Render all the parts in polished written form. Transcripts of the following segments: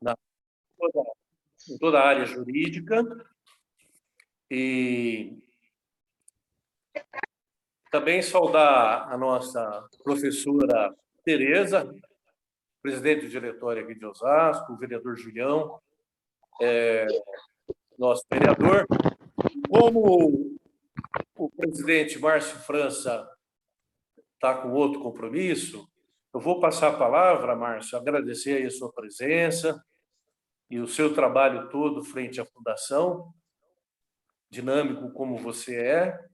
na em toda a área jurídica. E também saudar a nossa professora Tereza, presidente do diretório aqui de Osasco, o vereador Julião, nosso vereador. Como o presidente Márcio França está com outro compromisso, eu vou passar a palavra, Márcio, agradecer aí a sua presença e o seu trabalho todo frente à Fundação, dinâmico como você é,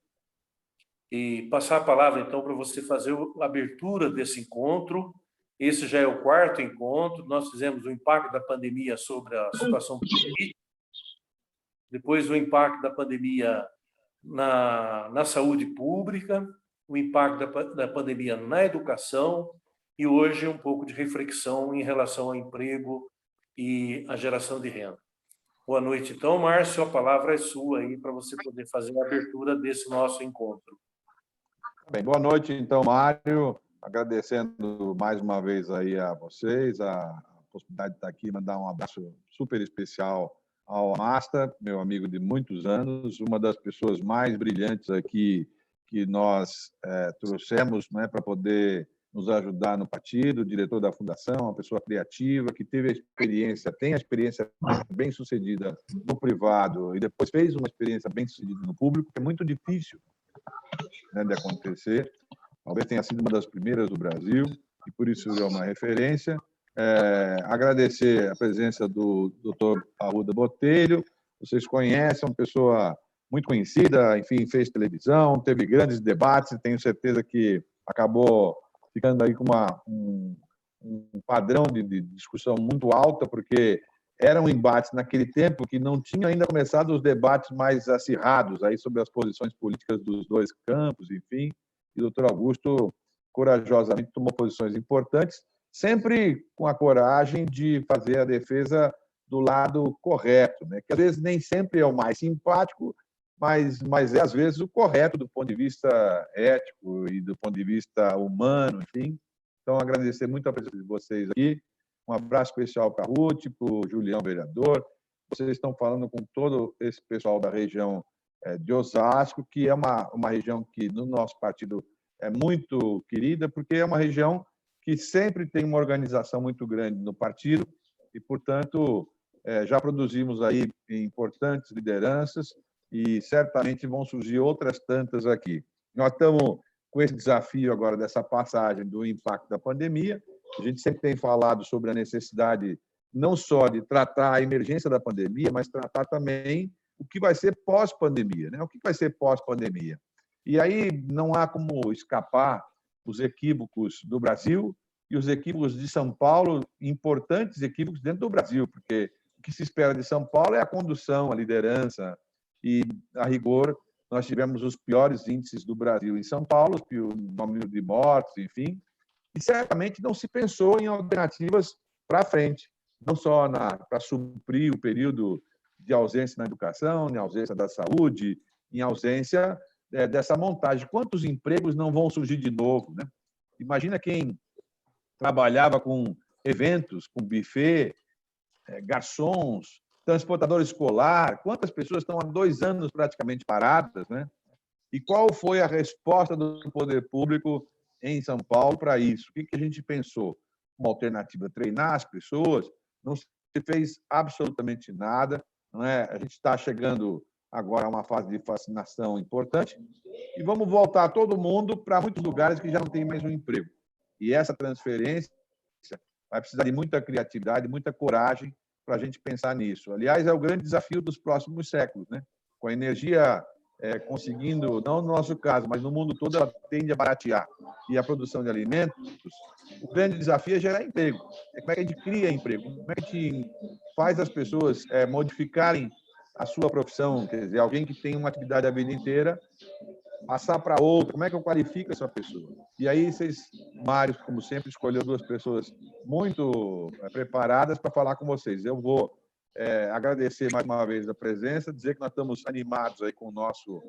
e passar a palavra, então, para você fazer a abertura desse encontro. Esse já é o 4º encontro. Nós fizemos o impacto da pandemia sobre a situação política, depois o impacto da pandemia na saúde pública, o impacto da pandemia na educação e hoje um pouco de reflexão em relação ao emprego e à geração de renda. Boa noite, então, Márcio, a palavra é sua aí para você poder fazer a abertura desse nosso encontro. Bem, boa noite, então, Mário. Agradecendo mais uma vez aí a vocês a possibilidade de estar aqui, mandar um abraço super especial ao Masta, meu amigo de muitos anos, uma das pessoas mais brilhantes aqui que nós trouxemos, né, para poder nos ajudar no partido, diretor da Fundação, uma pessoa criativa, que teve a experiência, tem a experiência bem-sucedida no privado e depois fez uma experiência bem-sucedida no público, que é muito difícil, né, de acontecer. Talvez tenha sido uma das primeiras do Brasil, e por isso é uma referência. Agradecer a presença do Dr. Arruda Botelho. Vocês conhecem, uma pessoa muito conhecida, enfim, fez televisão, teve grandes debates, tenho certeza que acabou ficando aí com um padrão de discussão muito alta, porque eram embates naquele tempo que não tinham ainda começado os debates mais acirrados aí sobre as posições políticas dos dois campos, enfim, e o doutor Augusto corajosamente tomou posições importantes, sempre com a coragem de fazer a defesa do lado correto, né? Que às vezes nem sempre é o mais simpático, mas é às vezes o correto do ponto de vista ético e do ponto de vista humano, enfim. Então, agradecer muito a presença de vocês aqui. Um abraço especial para a Ruth, para o Julião, vereador. Vocês estão falando com todo esse pessoal da região de Osasco, que é uma região que, no nosso partido, é muito querida, porque é uma região que sempre tem uma organização muito grande no partido e, portanto, já produzimos aí importantes lideranças e certamente vão surgir outras tantas aqui. Nós estamos com esse desafio agora dessa passagem do impacto da pandemia. A gente sempre tem falado sobre a necessidade não só de tratar a emergência da pandemia, mas tratar também o que vai ser pós-pandemia, né? O que vai ser pós-pandemia? E aí não há como escapar os equívocos do Brasil e os equívocos de São Paulo, importantes equívocos dentro do Brasil, porque o que se espera de São Paulo é a condução, a liderança, e, a rigor, nós tivemos os piores índices do Brasil em São Paulo, o número de mortes, enfim, e certamente não se pensou em alternativas para frente, não só para suprir o período de ausência na educação, em ausência da saúde, em ausência dessa montagem. Quantos empregos não vão surgir de novo, né? Imagina quem trabalhava com eventos, com buffet, garçons, transportador escolar, quantas pessoas estão há 2 anos praticamente paradas, né? E qual foi a resposta do poder público em São Paulo para isso? O que a gente pensou? Uma alternativa, treinar as pessoas? Não se fez absolutamente nada, não é? A gente está chegando agora a uma fase de vacinação importante e vamos voltar todo mundo para muitos lugares que já não tem mais um emprego. E essa transferência vai precisar de muita criatividade, muita coragem para a gente pensar nisso. Aliás, é o grande desafio dos próximos séculos, né? Com a energia conseguindo, não no nosso caso, mas no mundo todo, ela tende a baratear. E a produção de alimentos, o grande desafio é gerar emprego. Como é que a gente cria emprego? Como é que a gente faz as pessoas modificarem a sua profissão? Quer dizer, alguém que tem uma atividade a vida inteira, passar para outra, como é que eu qualifico essa pessoa? E aí, Mário, como sempre, escolheu 2 pessoas muito preparadas para falar com vocês. Eu vou agradecer mais uma vez a presença, dizer que nós estamos animados aí com o nosso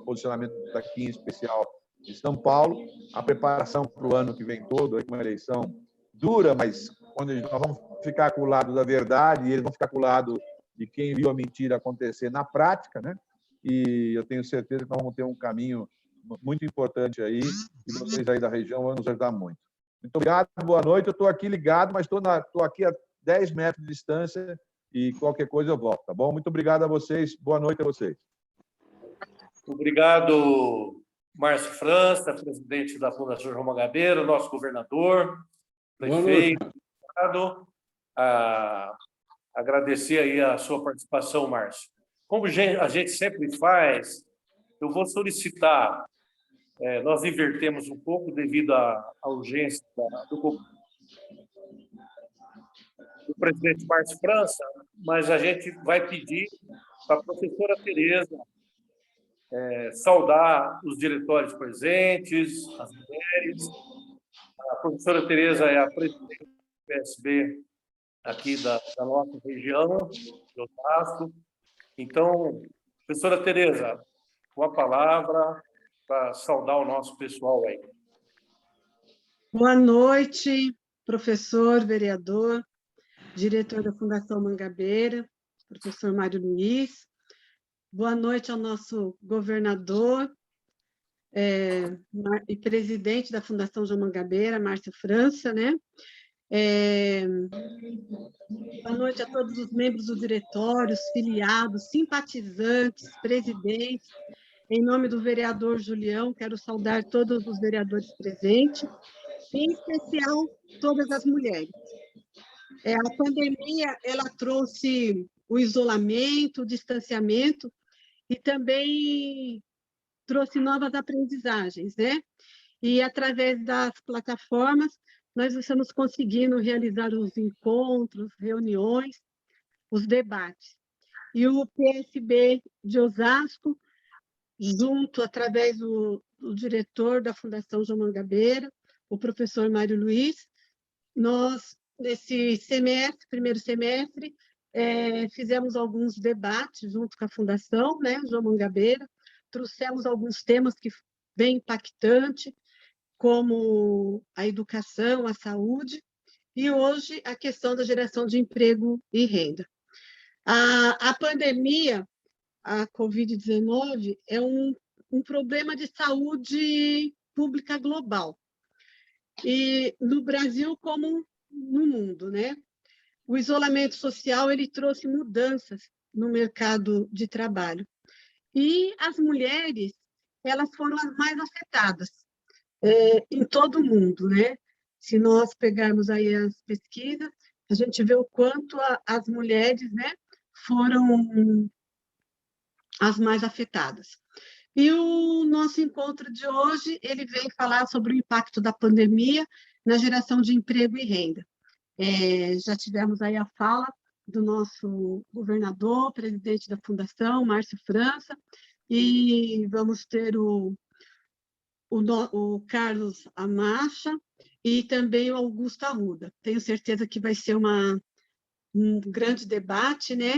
posicionamento aqui, em especial de São Paulo, a preparação para o ano que vem todo, aí com uma eleição dura, mas onde nós vamos ficar com o lado da verdade e eles vão ficar com o lado de quem viu a mentira acontecer na prática, né? E eu tenho certeza que nós vamos ter um caminho muito importante aí e vocês aí da região vão nos ajudar muito. Muito obrigado, boa noite. Eu estou aqui ligado, mas estou aqui a 10 metros de distância e qualquer coisa eu volto, tá bom? Muito obrigado a vocês, boa noite a vocês. Obrigado, Márcio França, presidente da Fundação João Mangabeira, nosso governador, prefeito. Obrigado. Agradecer aí a sua participação, Márcio. Como a gente sempre faz, eu vou solicitar, nós invertemos um pouco devido à urgência do presidente Márcio França, mas a gente vai pedir para a professora Tereza saudar os diretórios presentes, as mulheres. A professora Tereza é a presidente do PSB aqui da nossa região, de Osasco. Então, professora Tereza, com a palavra para saudar o nosso pessoal aí. Boa noite, professor, vereador, diretor da Fundação Mangabeira, professor Mário Luiz. Boa noite ao nosso governador e presidente da Fundação João Mangabeira, Márcio França, né? Boa noite a todos os membros do diretório, filiados, simpatizantes, presidentes. Em nome do vereador Julião, quero saudar todos os vereadores presentes, em especial todas as mulheres. A pandemia, ela trouxe o isolamento, o distanciamento, e também trouxe novas aprendizagens, né? E, através das plataformas, nós estamos conseguindo realizar os encontros, reuniões, os debates. E o PSB de Osasco, junto, através do diretor da Fundação João Mangabeira, o professor Mário Luiz, nós, nesse semestre, primeiro semestre, fizemos alguns debates junto com a Fundação, né, João Mangabeira, trouxemos alguns temas que bem impactantes, como a educação, a saúde, e hoje a questão da geração de emprego e renda. A pandemia, a Covid-19, é um problema de saúde pública global, e no Brasil como no mundo, né? O isolamento social, ele trouxe mudanças no mercado de trabalho, e as mulheres, elas foram as mais afetadas em todo o mundo, né? Se nós pegarmos aí as pesquisas, a gente vê o quanto as mulheres, né, foram as mais afetadas. E o nosso encontro de hoje, ele vem falar sobre o impacto da pandemia na geração de emprego e renda. Já tivemos aí a fala do nosso governador, presidente da Fundação, Márcio França, e vamos ter o Carlos Amacha e também o Augusto Arruda. Tenho certeza que vai ser um grande debate, né?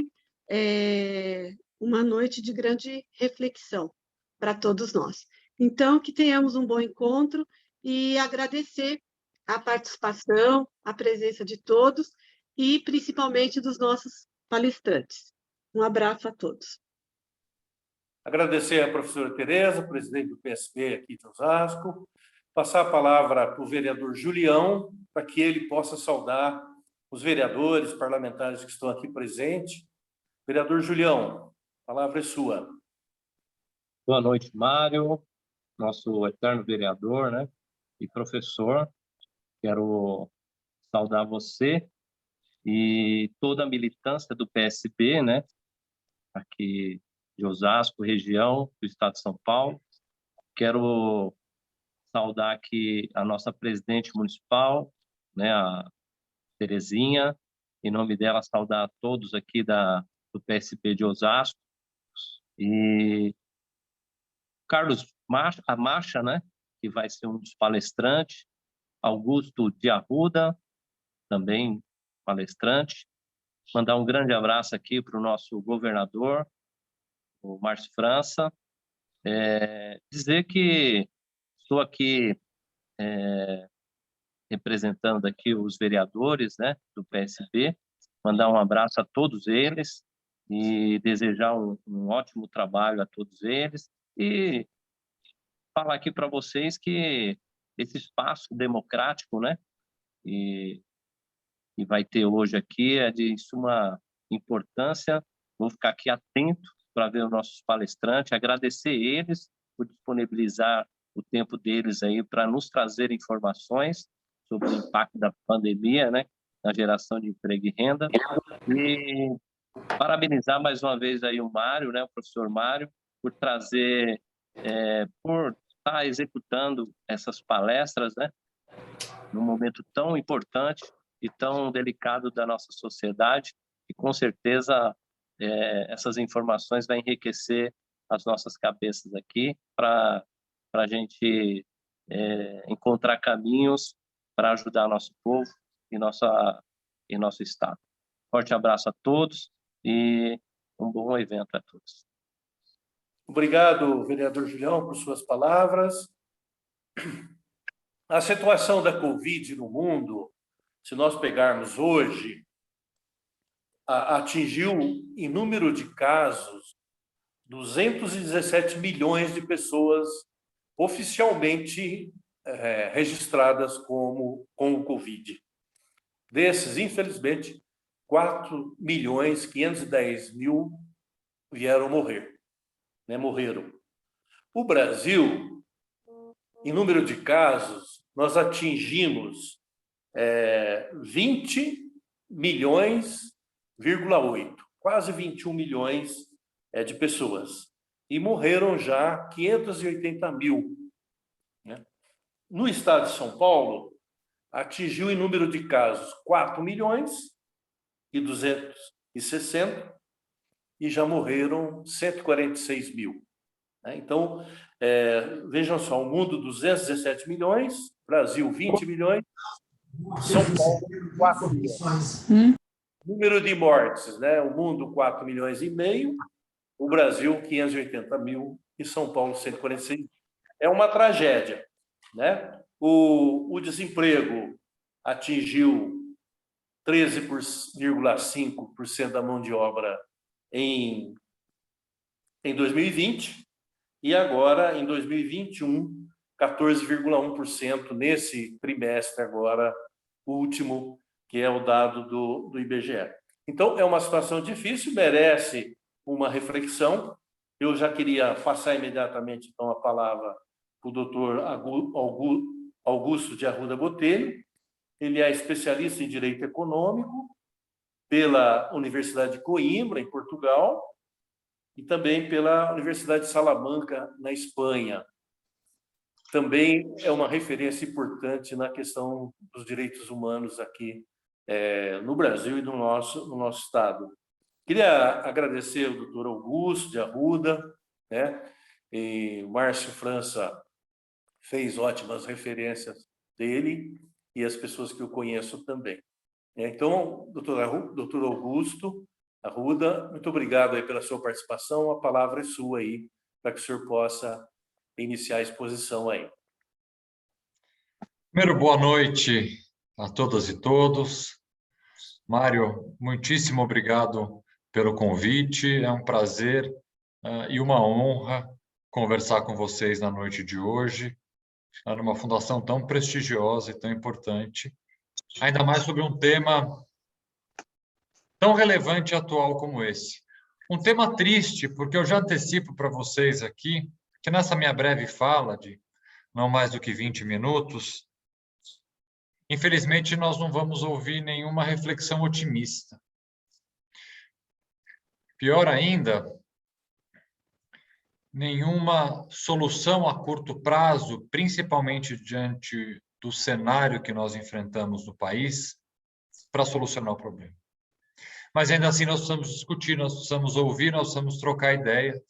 Uma noite de grande reflexão para todos nós. Então, que tenhamos um bom encontro e agradecer a participação, a presença de todos e principalmente dos nossos palestrantes. Um abraço a todos. Agradecer à professora Tereza, presidente do PSB aqui de Osasco, passar a palavra para o vereador Julião, para que ele possa saudar os vereadores, parlamentares que estão aqui presentes. Vereador Julião, a palavra é sua. Boa noite, Mário, nosso eterno vereador, né, e professor. Quero saudar você e toda a militância do PSB, né, aqui de Osasco, região do estado de São Paulo. Quero saudar aqui a nossa presidente municipal, né, a Terezinha, em nome dela saudar a todos aqui do PSB de Osasco, e Carlos Amacha, né, que vai ser um dos palestrantes, Augusto de Arruda, também palestrante. Mandar um grande abraço aqui para o nosso governador, o Márcio França. Dizer que estou aqui representando aqui os vereadores, né, do PSB, mandar um abraço a todos eles e desejar um ótimo trabalho a todos eles e falar aqui para vocês que esse espaço democrático, né, e vai ter hoje aqui é de suma importância. Vou ficar aqui atento para ver os nossos palestrantes, agradecer eles por disponibilizar o tempo deles aí para nos trazer informações sobre o impacto da pandemia, né, na geração de emprego e renda. E parabenizar mais uma vez aí o Mário, né, o professor Mário, por trazer, por estar executando essas palestras, né, num momento tão importante e tão delicado da nossa sociedade, e com certeza essas informações vão enriquecer as nossas cabeças aqui para a gente encontrar caminhos para ajudar nosso povo e nosso Estado. Forte abraço a todos e um bom evento a todos. Obrigado, vereador Julião, por suas palavras. A situação da Covid no mundo, se nós pegarmos hoje, atingiu, em número de casos, 217 milhões de pessoas oficialmente registradas com o Covid. Desses, infelizmente, 4.510.000 vieram morrer, né? Morreram. O Brasil, em número de casos, nós atingimos 20 milhões,8, quase 21 milhões de pessoas. E morreram já 580 mil. Né? No estado de São Paulo, atingiu em número de casos 4.260.000 e já morreram 146 mil. Né? Então, vejam só, o mundo 217 milhões, Brasil 20 milhões, São Paulo 4 milhões. Número de mortes, né? O mundo 4,5 milhões, o Brasil 580 mil e São Paulo 146 mil. É uma tragédia, né? O desemprego atingiu 13,5% da mão de obra em 2020 e agora, em 2021, 14,1% nesse trimestre agora, último, que é o dado do IBGE. Então, é uma situação difícil, merece uma reflexão. Eu já queria passar imediatamente, então, a palavra para o doutor Augusto de Arruda Botelho. Ele é especialista em Direito Econômico pela Universidade de Coimbra, em Portugal, e também pela Universidade de Salamanca, na Espanha. Também é uma referência importante na questão dos direitos humanos aqui no Brasil e no nosso estado. Queria agradecer ao doutor Augusto de Arruda, né? E o Márcio França fez ótimas referências dele e as pessoas que eu conheço também. Então, doutor Augusto Arruda, muito obrigado aí pela sua participação. A palavra é sua aí, para que o senhor possa iniciar a exposição aí. Primeiro, boa noite a todas e todos. Mário, muitíssimo obrigado pelo convite. É um prazer e uma honra conversar com vocês na noite de hoje, numa fundação tão prestigiosa e tão importante, ainda mais sobre um tema tão relevante e atual como esse. Um tema triste, porque eu já antecipo para vocês aqui que nessa minha breve fala de não mais do que 20 minutos, infelizmente, nós não vamos ouvir nenhuma reflexão otimista. Pior ainda, nenhuma solução a curto prazo, principalmente diante do cenário que nós enfrentamos no país, para solucionar o problema. Mas ainda assim nós precisamos discutir, nós precisamos ouvir, nós precisamos trocar ideia.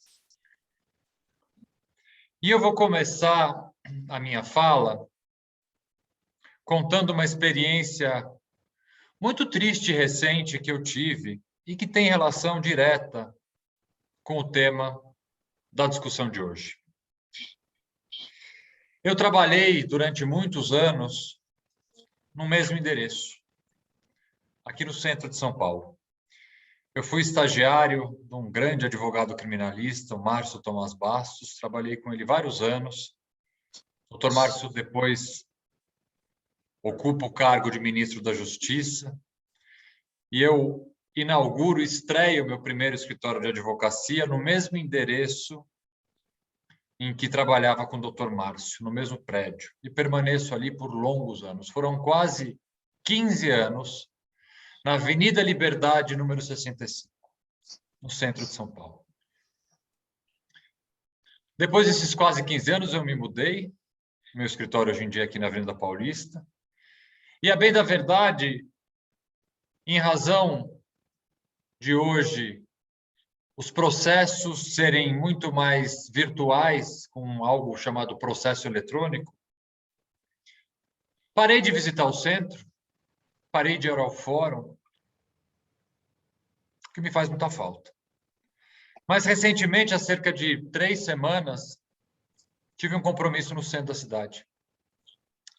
E eu vou começar a minha fala contando uma experiência muito triste e recente que eu tive e que tem relação direta com o tema da discussão de hoje. Eu trabalhei durante muitos anos no mesmo endereço, aqui no centro de São Paulo. Eu fui estagiário de um grande advogado criminalista, o Márcio Tomás Bastos, trabalhei com ele vários anos. O Dr. Márcio depois ocupa o cargo de ministro da Justiça, e eu inauguro e estreio meu primeiro escritório de advocacia no mesmo endereço em que trabalhava com o Dr. Márcio, no mesmo prédio, e permaneço ali por longos anos. Foram quase 15 anos na Avenida Liberdade, número 65, no centro de São Paulo. Depois desses quase 15 anos, eu me mudei. Meu escritório hoje em dia é aqui na Avenida Paulista. E, a bem da verdade, em razão de hoje os processos serem muito mais virtuais, com algo chamado processo eletrônico, parei de visitar o centro, parei de ir ao fórum, que me faz muita falta. Mas, recentemente, há cerca de 3 semanas, tive um compromisso no centro da cidade,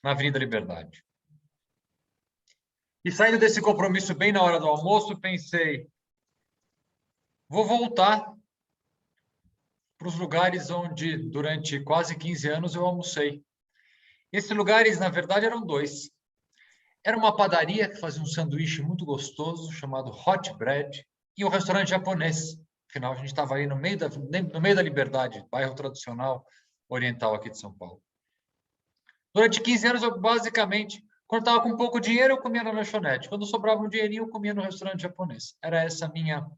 na Avenida Liberdade. E, saindo desse compromisso bem na hora do almoço, pensei, vou voltar para os lugares onde, durante quase 15 anos, eu almocei. Esses lugares, na verdade, eram 2. Era uma padaria que fazia um sanduíche muito gostoso, chamado Hot Bread, e um restaurante japonês. Afinal, a gente estava aí no meio da Liberdade, bairro tradicional oriental aqui de São Paulo. Durante 15 anos, eu basicamente, quando estava com pouco dinheiro, eu comia na lanchonete. Quando sobrava um dinheirinho, eu comia no restaurante japonês. Era essa a minha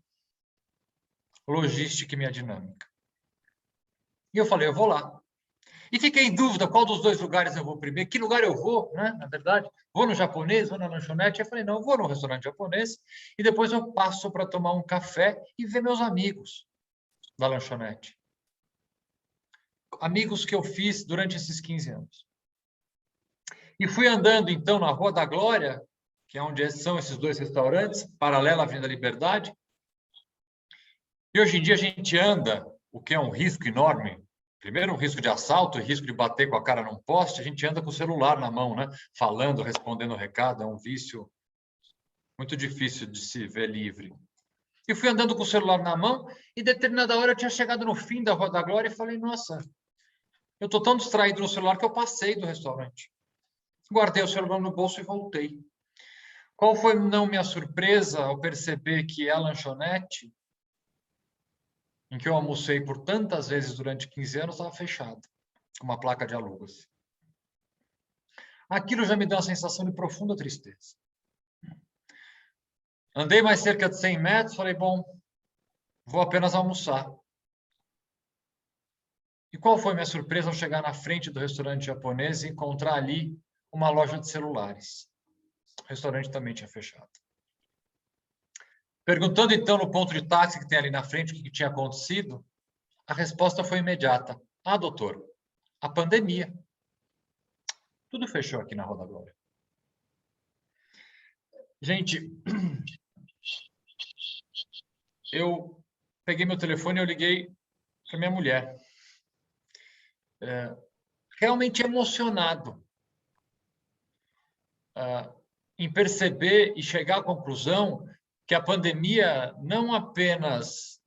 logística e minha dinâmica. E eu falei, eu vou lá. E fiquei em dúvida qual dos 2 lugares eu vou primeiro, que lugar eu vou, né? Na verdade, vou no japonês, vou na lanchonete. Eu falei, não, eu vou no restaurante japonês e depois eu passo para tomar um café e ver meus amigos da lanchonete. Amigos que eu fiz durante esses 15 anos. E fui andando, então, na Rua da Glória, que é onde são esses 2 restaurantes, paralela à Avenida Liberdade. E hoje em dia a gente anda, o que é um risco enorme. Primeiro, um risco de assalto, risco de bater com a cara num poste. A gente anda com o celular na mão, né? Falando, respondendo recado. É um vício muito difícil de se ver livre. E fui andando com o celular na mão e, determinada hora, eu tinha chegado no fim da Rua da Glória e falei, nossa, eu estou tão distraído no celular que eu passei do restaurante. Guardei o celular no bolso e voltei. Qual foi, não, minha surpresa ao perceber que a lanchonete, em que eu almocei por tantas vezes durante 15 anos, estava fechada, com uma placa de alugas. Aquilo já me deu uma sensação de profunda tristeza. Andei mais cerca de 100 metros, falei, bom, vou apenas almoçar. E qual foi minha surpresa ao chegar na frente do restaurante japonês e encontrar ali uma loja de celulares? O restaurante também tinha fechado. Perguntando, então, no ponto de táxi que tem ali na frente o que tinha acontecido, a resposta foi imediata. Ah, doutor, a pandemia. Tudo fechou aqui na Rua da Glória. Gente, eu peguei meu telefone e eu liguei para minha mulher. Realmente emocionado em perceber e chegar à conclusão que a pandemia não apenas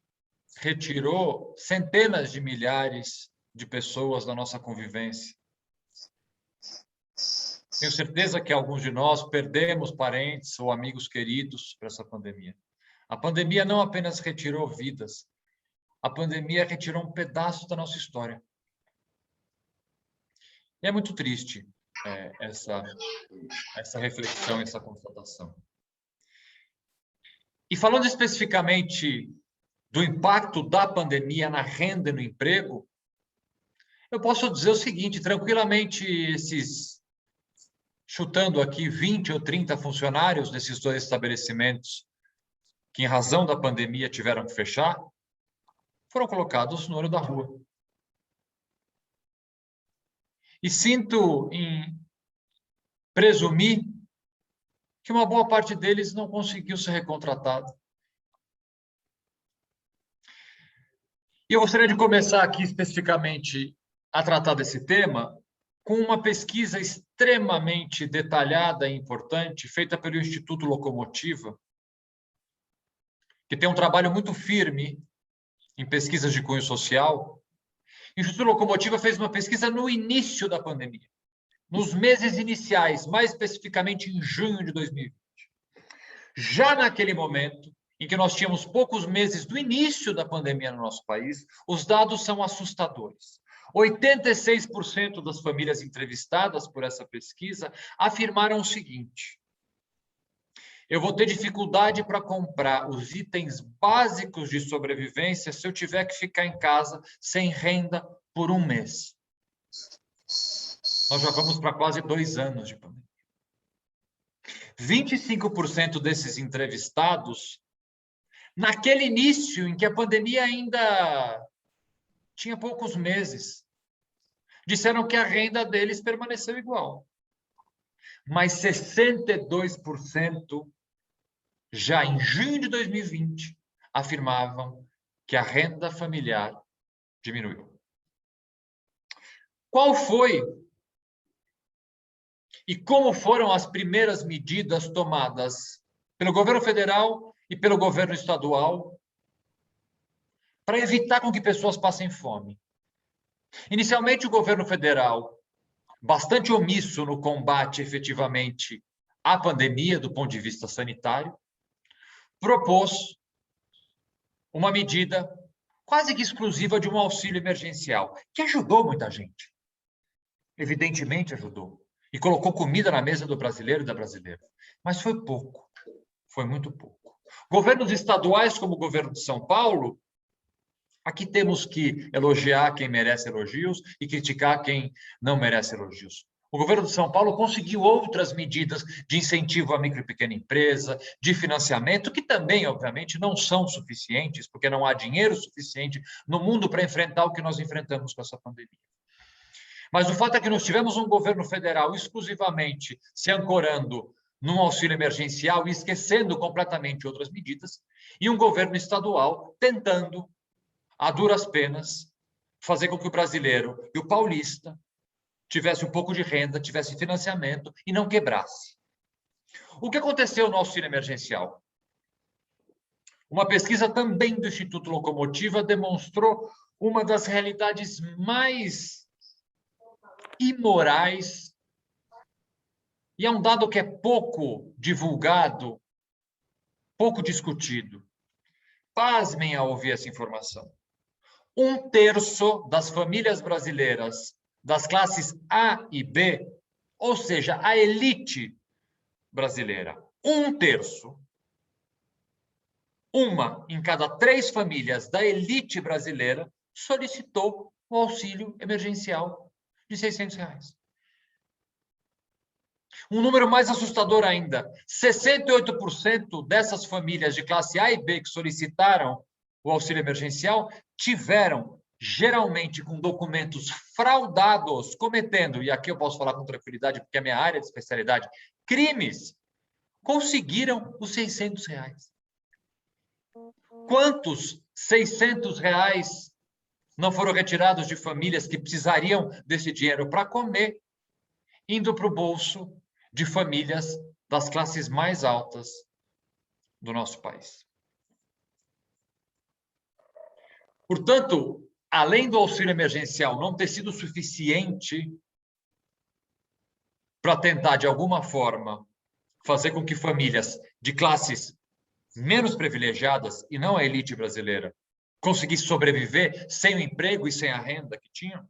retirou centenas de milhares de pessoas da nossa convivência. Tenho certeza que alguns de nós perdemos parentes ou amigos queridos para essa pandemia. A pandemia não apenas retirou vidas, a pandemia retirou um pedaço da nossa história. E é muito triste essa reflexão, essa constatação. E falando especificamente do impacto da pandemia na renda e no emprego, eu posso dizer o seguinte, tranquilamente, chutando aqui 20 ou 30 funcionários desses 2 estabelecimentos que, em razão da pandemia, tiveram que fechar, foram colocados no olho da rua. E sinto em presumir que uma boa parte deles não conseguiu ser recontratado. E eu gostaria de começar aqui especificamente a tratar desse tema com uma pesquisa extremamente detalhada e importante, feita pelo Instituto Locomotiva, que tem um trabalho muito firme em pesquisas de cunho social. O Instituto Locomotiva fez uma pesquisa no início da pandemia, nos meses iniciais, mais especificamente em junho de 2020. Já naquele momento, em que nós tínhamos poucos meses do início da pandemia no nosso país, os dados são assustadores. 86% das famílias entrevistadas por essa pesquisa afirmaram o seguinte: eu vou ter dificuldade para comprar os itens básicos de sobrevivência se eu tiver que ficar em casa sem renda por um mês. Nós já vamos para quase 2 anos de pandemia. 25% desses entrevistados, naquele início em que a pandemia ainda tinha poucos meses, disseram que a renda deles permaneceu igual. Mas 62% já em junho de 2020 afirmavam que a renda familiar diminuiu. Qual foi e como foram as primeiras medidas tomadas pelo governo federal e pelo governo estadual para evitar com que pessoas passem fome? Inicialmente, o governo federal, bastante omisso no combate efetivamente à pandemia do ponto de vista sanitário, propôs uma medida quase que exclusiva de um auxílio emergencial, que ajudou muita gente. Evidentemente ajudou. E colocou comida na mesa do brasileiro e da brasileira. Mas foi pouco. Foi muito pouco. Governos estaduais, como o governo de São Paulo, aqui temos que elogiar quem merece elogios e criticar quem não merece elogios. O governo de São Paulo conseguiu outras medidas de incentivo à micro e pequena empresa, de financiamento, que também, obviamente, não são suficientes, porque não há dinheiro suficiente no mundo para enfrentar o que nós enfrentamos com essa pandemia. Mas o fato é que nós tivemos um governo federal exclusivamente se ancorando num auxílio emergencial e esquecendo completamente outras medidas, e um governo estadual tentando, a duras penas, fazer com que o brasileiro e o paulista tivesse um pouco de renda, tivesse financiamento e não quebrasse. O que aconteceu no auxílio emergencial? Uma pesquisa também do Instituto Locomotiva demonstrou uma das realidades mais imorais, e é um dado que é pouco divulgado, pouco discutido. Pasmem ao ouvir essa informação. 1/3 das famílias brasileiras das classes A e B, ou seja, a elite brasileira, 1/3, uma em cada 3 famílias da elite brasileira solicitou o auxílio emergencial de R$600. Um número mais assustador ainda, 68% dessas famílias de classe A e B que solicitaram o auxílio emergencial tiveram, geralmente com documentos fraudados, cometendo, e aqui eu posso falar com tranquilidade porque é a minha área de especialidade, crimes, conseguiram os R$600. Quantos R$600 não foram retirados de famílias que precisariam desse dinheiro para comer, indo para o bolso de famílias das classes mais altas do nosso país? Portanto, além do auxílio emergencial não ter sido suficiente para tentar, de alguma forma, fazer com que famílias de classes menos privilegiadas, e não a elite brasileira, conseguissem sobreviver sem o emprego e sem a renda que tinham,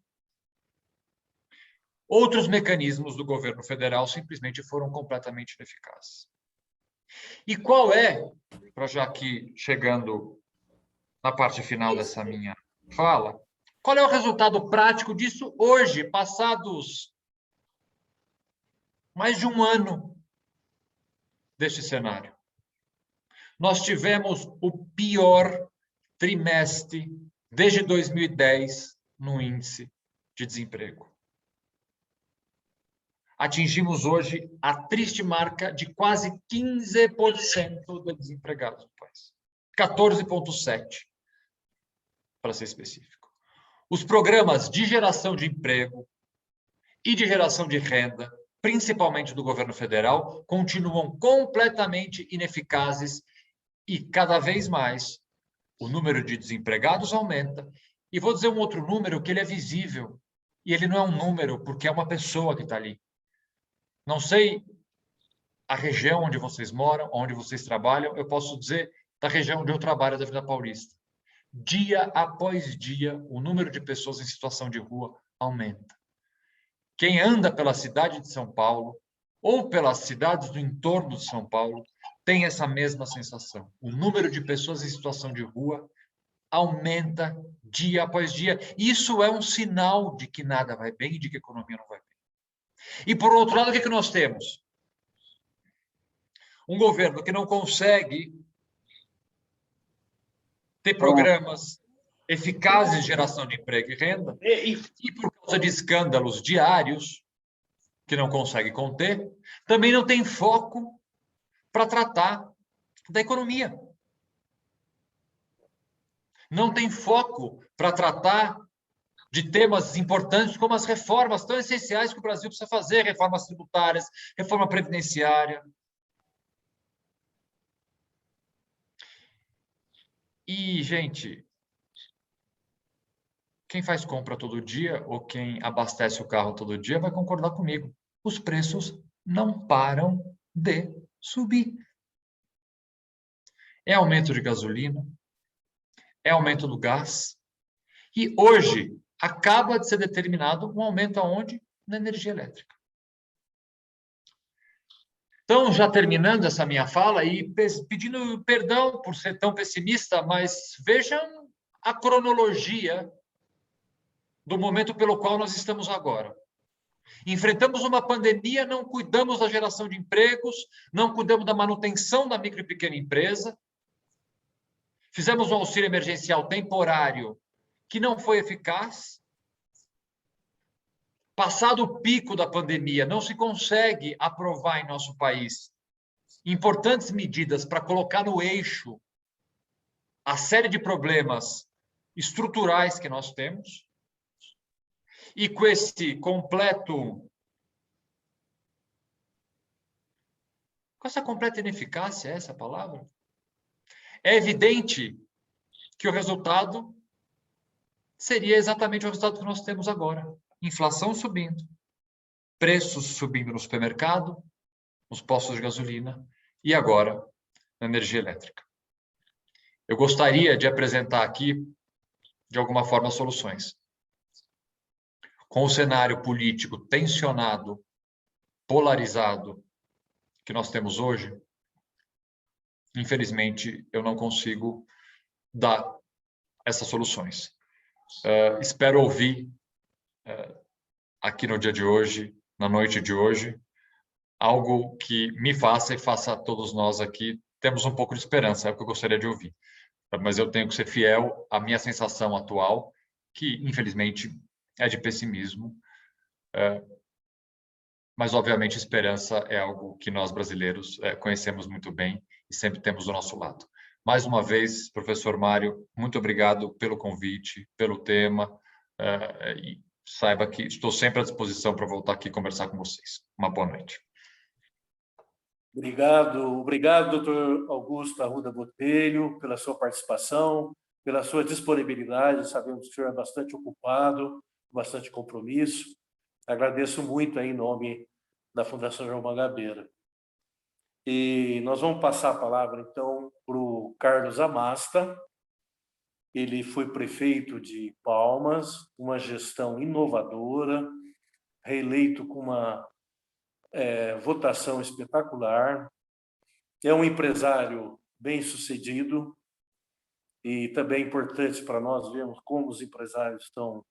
outros mecanismos do governo federal simplesmente foram completamente ineficazes. E qual é, para já aqui chegando na parte final dessa minha fala, qual é o resultado prático disso hoje, passados mais de um ano deste cenário? Nós tivemos o pior trimestre desde 2010 no índice de desemprego. Atingimos hoje a triste marca de quase 15% de desempregados no país. 14,7%, para ser específico. Os programas de geração de emprego e de geração de renda, principalmente do governo federal, continuam completamente ineficazes e, cada vez mais, o número de desempregados aumenta. E vou dizer um outro número que ele é visível, e ele não é um número, porque é uma pessoa que está ali. Não sei a região onde vocês moram, onde vocês trabalham, eu posso dizer da região onde eu trabalho, da Vila Paulista. Dia após dia, o número de pessoas em situação de rua aumenta. Quem anda pela cidade de São Paulo ou pelas cidades do entorno de São Paulo tem essa mesma sensação. O número de pessoas em situação de rua aumenta dia após dia. Isso é um sinal de que nada vai bem e de que a economia não vai bem. E, por outro lado, o que nós temos? Um governo que não consegue ter programas eficazes de geração de emprego e renda, e por causa de escândalos diários, que não consegue conter, também não tem foco para tratar da economia. Não tem foco para tratar de temas importantes como as reformas tão essenciais que o Brasil precisa fazer, reformas tributárias, reforma previdenciária. E, gente, quem faz compra todo dia ou quem abastece o carro todo dia vai concordar comigo. Os preços não param de subir. É aumento de gasolina, é aumento do gás. E hoje acaba de ser determinado um aumento aonde? Na energia elétrica. Então, já terminando essa minha fala e pedindo perdão por ser tão pessimista, mas vejam a cronologia do momento pelo qual nós estamos agora. Enfrentamos uma pandemia, não cuidamos da geração de empregos, não cuidamos da manutenção da micro e pequena empresa, fizemos um auxílio emergencial temporário que não foi eficaz. Passado o pico da pandemia, não se consegue aprovar em nosso país importantes medidas para colocar no eixo a série de problemas estruturais que nós temos. E com essa completa ineficácia, é essa a palavra? É evidente que o resultado seria exatamente o resultado que nós temos agora. Inflação subindo, preços subindo no supermercado, nos postos de gasolina e agora na energia elétrica. Eu gostaria de apresentar aqui, de alguma forma, soluções. Com o cenário político tensionado, polarizado que nós temos hoje, infelizmente, eu não consigo dar essas soluções. Espero ouvir aqui no dia de hoje, na noite de hoje, algo que me faça e faça a todos nós aqui, temos um pouco de esperança, é o que eu gostaria de ouvir. Mas eu tenho que ser fiel à minha sensação atual, que, infelizmente, é de pessimismo. Mas, obviamente, esperança é algo que nós, brasileiros, conhecemos muito bem e sempre temos do nosso lado. Mais uma vez, professor Mário, muito obrigado pelo convite, pelo tema, e saiba que estou sempre à disposição para voltar aqui e conversar com vocês. Uma boa noite. Obrigado, doutor Augusto Arruda Botelho, pela sua participação, pela sua disponibilidade. Sabemos que o senhor é bastante ocupado, bastante compromisso. Agradeço muito aí, em nome da Fundação João Mangabeira. E nós vamos passar a palavra, então, para o Carlos Amasta. Ele foi prefeito de Palmas, uma gestão inovadora, reeleito com uma votação espetacular. É um empresário bem-sucedido e também é importante para nós vermos como os empresários estão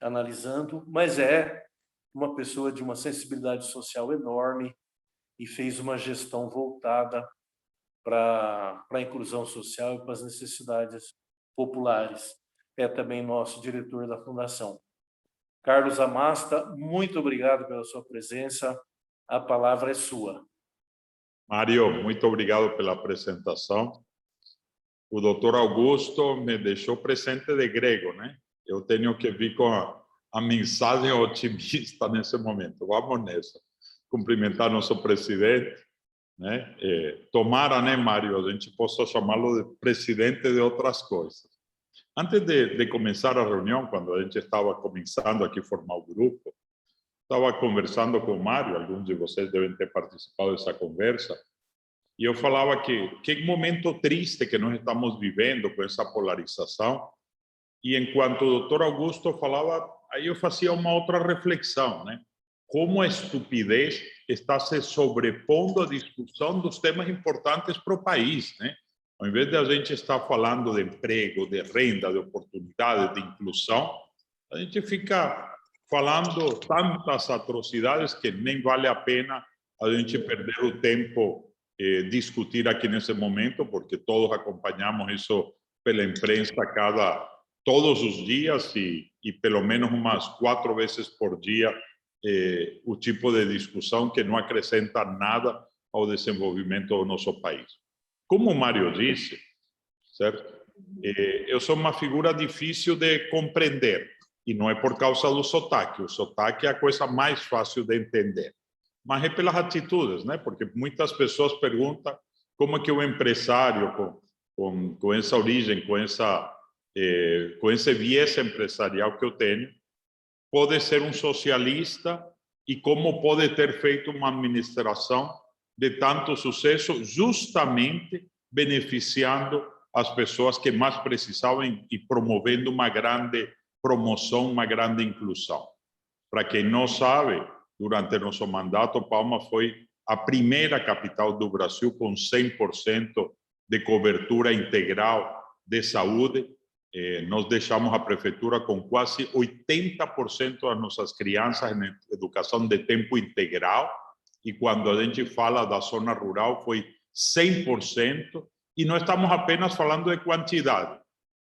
analisando, mas é uma pessoa de uma sensibilidade social enorme e fez uma gestão voltada para a inclusão social e para as necessidades populares. É também nosso diretor da Fundação. Carlos Amasta, muito obrigado pela sua presença. A palavra é sua. Mário, muito obrigado pela apresentação. O doutor Augusto me deixou presente de grego, né? Eu tenho que vir com a mensagem otimista nesse momento. Vamos nessa. Cumprimentar nosso presidente, né? Tomara, né, Mário, a gente possa chamá-lo de presidente de outras coisas. Antes de começar a reunião, quando a gente estava começando aqui a formar o grupo, estava conversando com o Mário, alguns de vocês devem ter participado dessa conversa, e eu falava que momento triste que nós estamos vivendo com essa polarização, e enquanto o doutor Augusto falava, aí eu fazia uma outra reflexão, né? Como a estupidez está se sobrepondo à discussão dos temas importantes para o país, né? Ao invés de a gente estar falando de emprego, de renda, de oportunidade, de inclusão, a gente fica falando tantas atrocidades que nem vale a pena a gente perder o tempo discutir aqui nesse momento, porque todos acompanhamos isso pela imprensa todos os dias e pelo menos umas 4 vezes por dia o tipo de discussão que não acrescenta nada ao desenvolvimento do nosso país. Como o Mário disse, certo? Eu sou uma figura difícil de compreender, e não é por causa do sotaque. O sotaque é a coisa mais fácil de entender, mas é pelas atitudes, né? Porque muitas pessoas perguntam como é que o empresário com essa origem, com esse viés empresarial que eu tenho, pode ser um socialista e como pode ter feito uma administração de tanto sucesso, justamente beneficiando as pessoas que mais precisavam e promovendo uma grande promoção, uma grande inclusão. Para quem não sabe, durante nosso mandato, Palma foi a primeira capital do Brasil com 100% de cobertura integral de saúde. Nós deixamos a prefeitura com quase 80% das nossas crianças em educação de tempo integral, e quando a gente fala da zona rural foi 100%, e não estamos apenas falando de quantidade,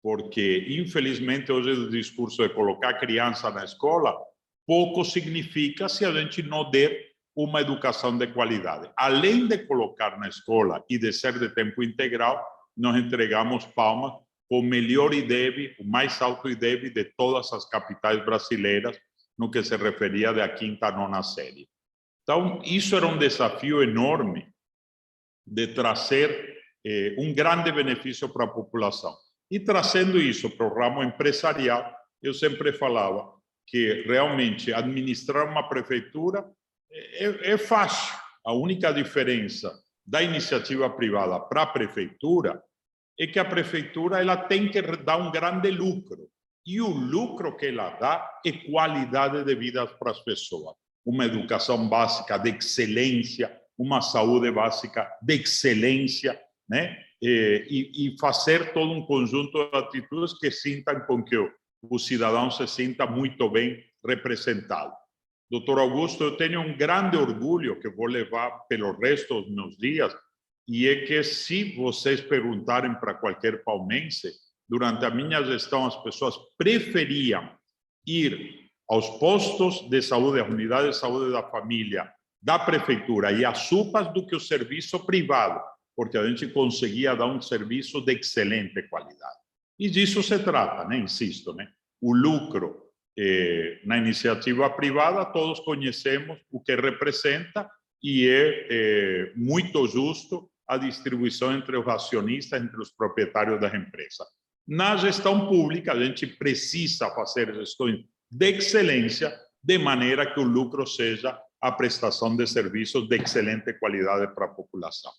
porque infelizmente hoje o discurso de colocar criança na escola pouco significa se a gente não der uma educação de qualidade. Além de colocar na escola e de ser de tempo integral, nós entregamos Palma com o melhor IDEB, o mais alto IDEB de todas as capitais brasileiras, no que se referia da 5ª à 9ª série. Então, isso era um desafio enorme de trazer um grande benefício para a população. E trazendo isso para o ramo empresarial, eu sempre falava que realmente administrar uma prefeitura é fácil. A única diferença da iniciativa privada para a prefeitura é que a prefeitura ela tem que dar um grande lucro. E o lucro que ela dá é qualidade de vida para as pessoas. Uma educação básica de excelência, uma saúde básica de excelência, né? E fazer todo um conjunto de atitudes que sintam com que o cidadão se sinta muito bem representado. Doutor Augusto, eu tenho um grande orgulho que vou levar pelo resto dos meus dias, e é que se vocês perguntarem para qualquer palmense, durante a minha gestão as pessoas preferiam ir aos postos de saúde, às unidades de saúde da família, da prefeitura e às UPAs do que o serviço privado, porque a gente conseguia dar um serviço de excelente qualidade. E disso se trata, né? Insisto, né? O lucro na iniciativa privada, todos conhecemos o que representa e é muito justo a distribuição entre os acionistas, entre os proprietários das empresas. Na gestão pública, a gente precisa fazer gestões de excelência, de maneira que o lucro seja a prestação de serviços de excelente qualidade para a população.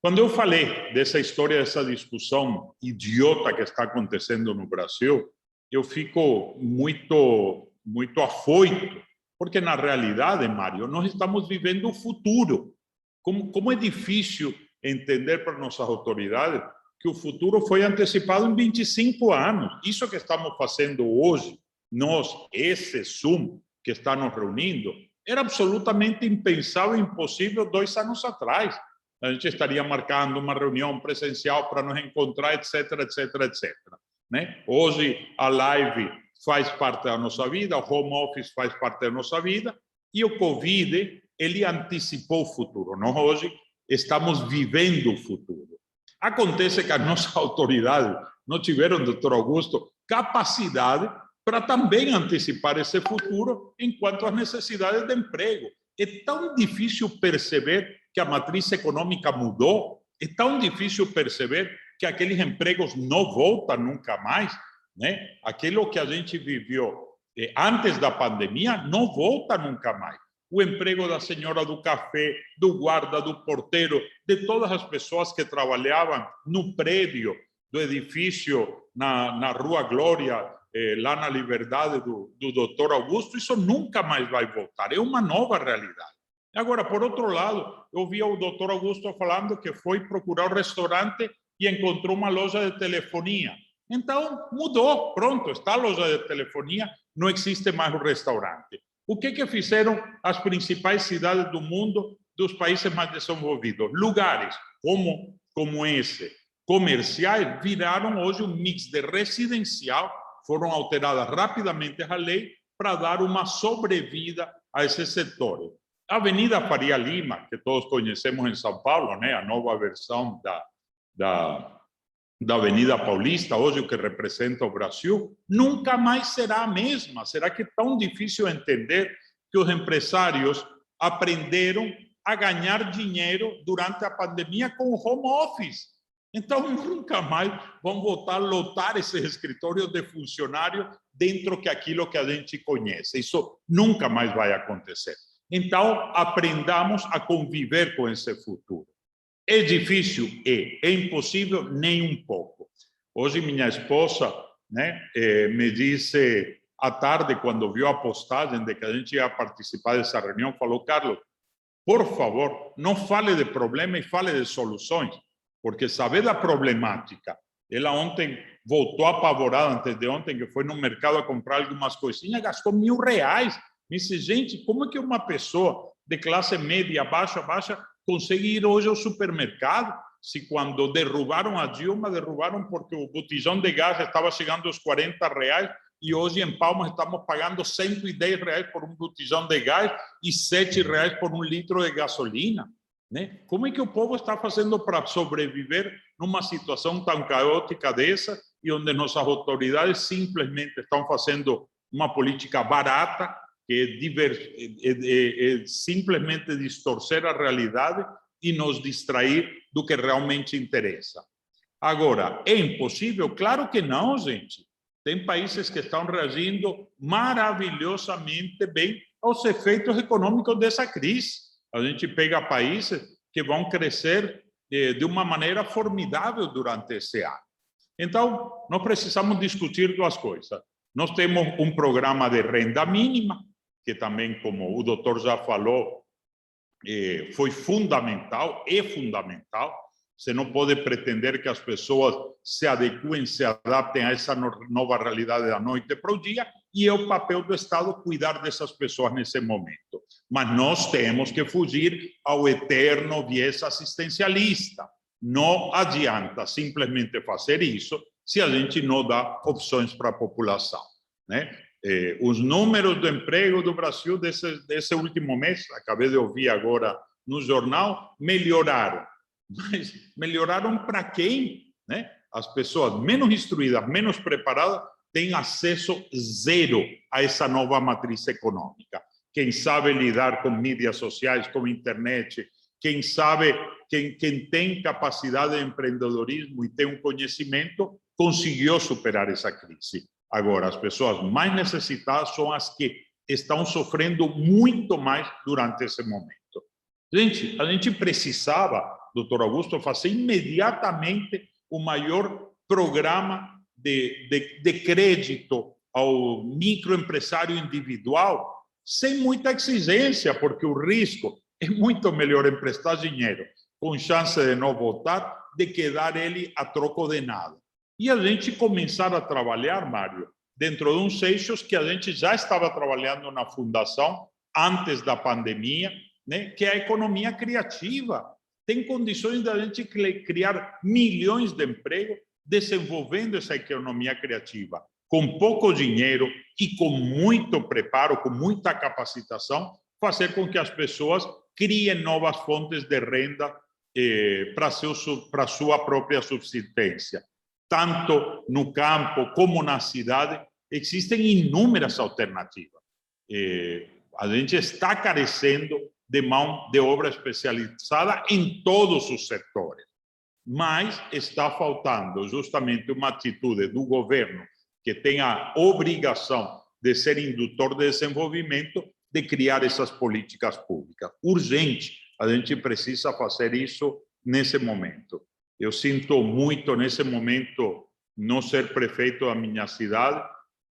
Quando eu falei dessa história, dessa discussão idiota que está acontecendo no Brasil, eu fico muito afoito, porque na realidade, Mário, nós estamos vivendo o futuro. Como é difícil entender para nossas autoridades que o futuro foi antecipado em 25 anos. Isso que estamos fazendo hoje, nós, esse Zoom que está nos reunindo, era absolutamente impensável e impossível 2 anos atrás. A gente estaria marcando uma reunião presencial para nos encontrar, etc, etc, etc. Né? Hoje, a live faz parte da nossa vida, o home office faz parte da nossa vida, e o Covid, ele antecipou o futuro. Nós hoje estamos vivendo o futuro. Acontece que as nossas autoridades não tiveram, doutor Augusto, capacidade para também antecipar esse futuro enquanto às necessidades de emprego. É tão difícil perceber que a matriz econômica mudou, é tão difícil perceber que aqueles empregos não voltam nunca mais, né? Aquilo que a gente viveu antes da pandemia não volta nunca mais. O emprego da senhora do café, do guarda, do porteiro, de todas as pessoas que trabalhavam no prédio do edifício na Rua Glória, lá na Liberdade do Dr. Augusto, isso nunca mais vai voltar. É uma nova realidade. Agora, por outro lado, eu vi o Dr. Augusto falando que foi procurar um restaurante e encontrou uma loja de telefonia. Então, mudou, pronto, está a loja de telefonia, não existe mais o restaurante. O que fizeram as principais cidades do mundo, dos países mais desenvolvidos? Lugares como esse, comerciais, viraram hoje um mix de residencial, foram alteradas rapidamente a lei para dar uma sobrevida a esses setores. A Avenida Faria Lima, que todos conhecemos em São Paulo, né? A nova versão da Avenida Paulista, hoje o que representa o Brasil, nunca mais será a mesma. Será que é tão difícil entender que os empresários aprenderam a ganhar dinheiro durante a pandemia com o home office? Então, nunca mais vão voltar a lotar esses escritórios de funcionário dentro de aquilo que a gente conhece. Isso nunca mais vai acontecer. Então, aprendamos a conviver com esse futuro. É difícil? É impossível? Nem um pouco. Hoje, minha esposa, né, me disse à tarde, quando viu a postagem de que a gente ia participar dessa reunião, falou: Carlos, por favor, não fale de problema e fale de soluções, porque saber da problemática. Ela ontem voltou apavorada, antes de ontem, que foi no mercado a comprar algumas coisinhas, gastou R$1.000. Me disse: gente, como é que uma pessoa de classe média, baixa, consegue ir hoje ao supermercado? Se quando derrubaram a Dilma, derrubaram porque o botijão de gás estava chegando aos R$40 e hoje em Palmas estamos pagando R$110 por um botijão de gás e R$7 por um litro de gasolina, né? Como é que o povo está fazendo para sobreviver numa situação tão caótica dessa e onde nossas autoridades simplesmente estão fazendo uma política barata, que é simplesmente distorcer a realidade e nos distrair do que realmente interessa? Agora, é impossível? Claro que não, gente. Tem países que estão reagindo maravilhosamente bem aos efeitos econômicos dessa crise. A gente pega países que vão crescer de uma maneira formidável durante esse ano. Então, nós precisamos discutir duas coisas. Nós temos um programa de renda mínima, que também, como o doutor já falou, foi fundamental, é fundamental. Você não pode pretender que as pessoas se adequem, se adaptem a essa nova realidade da noite para o dia, e é o papel do Estado cuidar dessas pessoas nesse momento. Mas nós temos que fugir ao eterno viés assistencialista. Não adianta simplesmente fazer isso se a gente não dá opções para a população, né? Os números do emprego do Brasil desse último mês, acabei de ouvir agora no jornal, melhoraram. Mas melhoraram para quem, né? As pessoas menos instruídas, menos preparadas, têm acesso zero a essa nova matriz econômica. Quem sabe lidar com mídias sociais, com internet, quem sabe, quem tem capacidade de empreendedorismo e tem um conhecimento, conseguiu superar essa crise. Agora, as pessoas mais necessitadas são as que estão sofrendo muito mais durante esse momento. Gente, a gente precisava, doutor Augusto, fazer imediatamente o maior programa de crédito ao microempresário individual, sem muita exigência, porque o risco é muito melhor emprestar dinheiro com chance de não voltar, de que dar ele a troco de nada. E a gente começar a trabalhar, Mário, dentro de uns eixos que a gente já estava trabalhando na Fundação antes da pandemia, né, que é a economia criativa. Tem condições de a gente criar milhões de empregos desenvolvendo essa economia criativa, com pouco dinheiro e com muito preparo, com muita capacitação, fazer com que as pessoas criem novas fontes de renda para sua própria subsistência. Tanto no campo como na cidade, existem inúmeras alternativas. A gente está carecendo de mão de obra especializada em todos os setores, mas está faltando justamente uma atitude do governo que tem a obrigação de ser indutor de desenvolvimento, de criar essas políticas públicas. Urgente, a gente precisa fazer isso nesse momento. Eu sinto muito, nesse momento, não ser prefeito da minha cidade,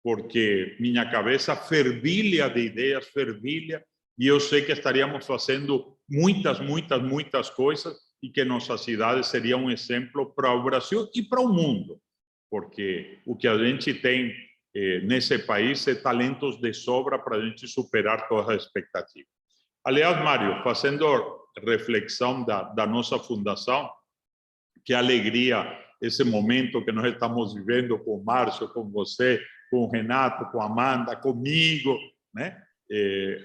porque minha cabeça fervilha de ideias, fervilha, e eu sei que estaríamos fazendo muitas coisas e que nossa cidade seria um exemplo para o Brasil e para o mundo, porque o que a gente tem nesse país é talentos de sobra para a gente superar todas as expectativas. Aliás, Mário, fazendo reflexão da nossa fundação, que alegria esse momento que nós estamos vivendo com o Márcio, com você, com o Renato, com a Amanda, comigo, né?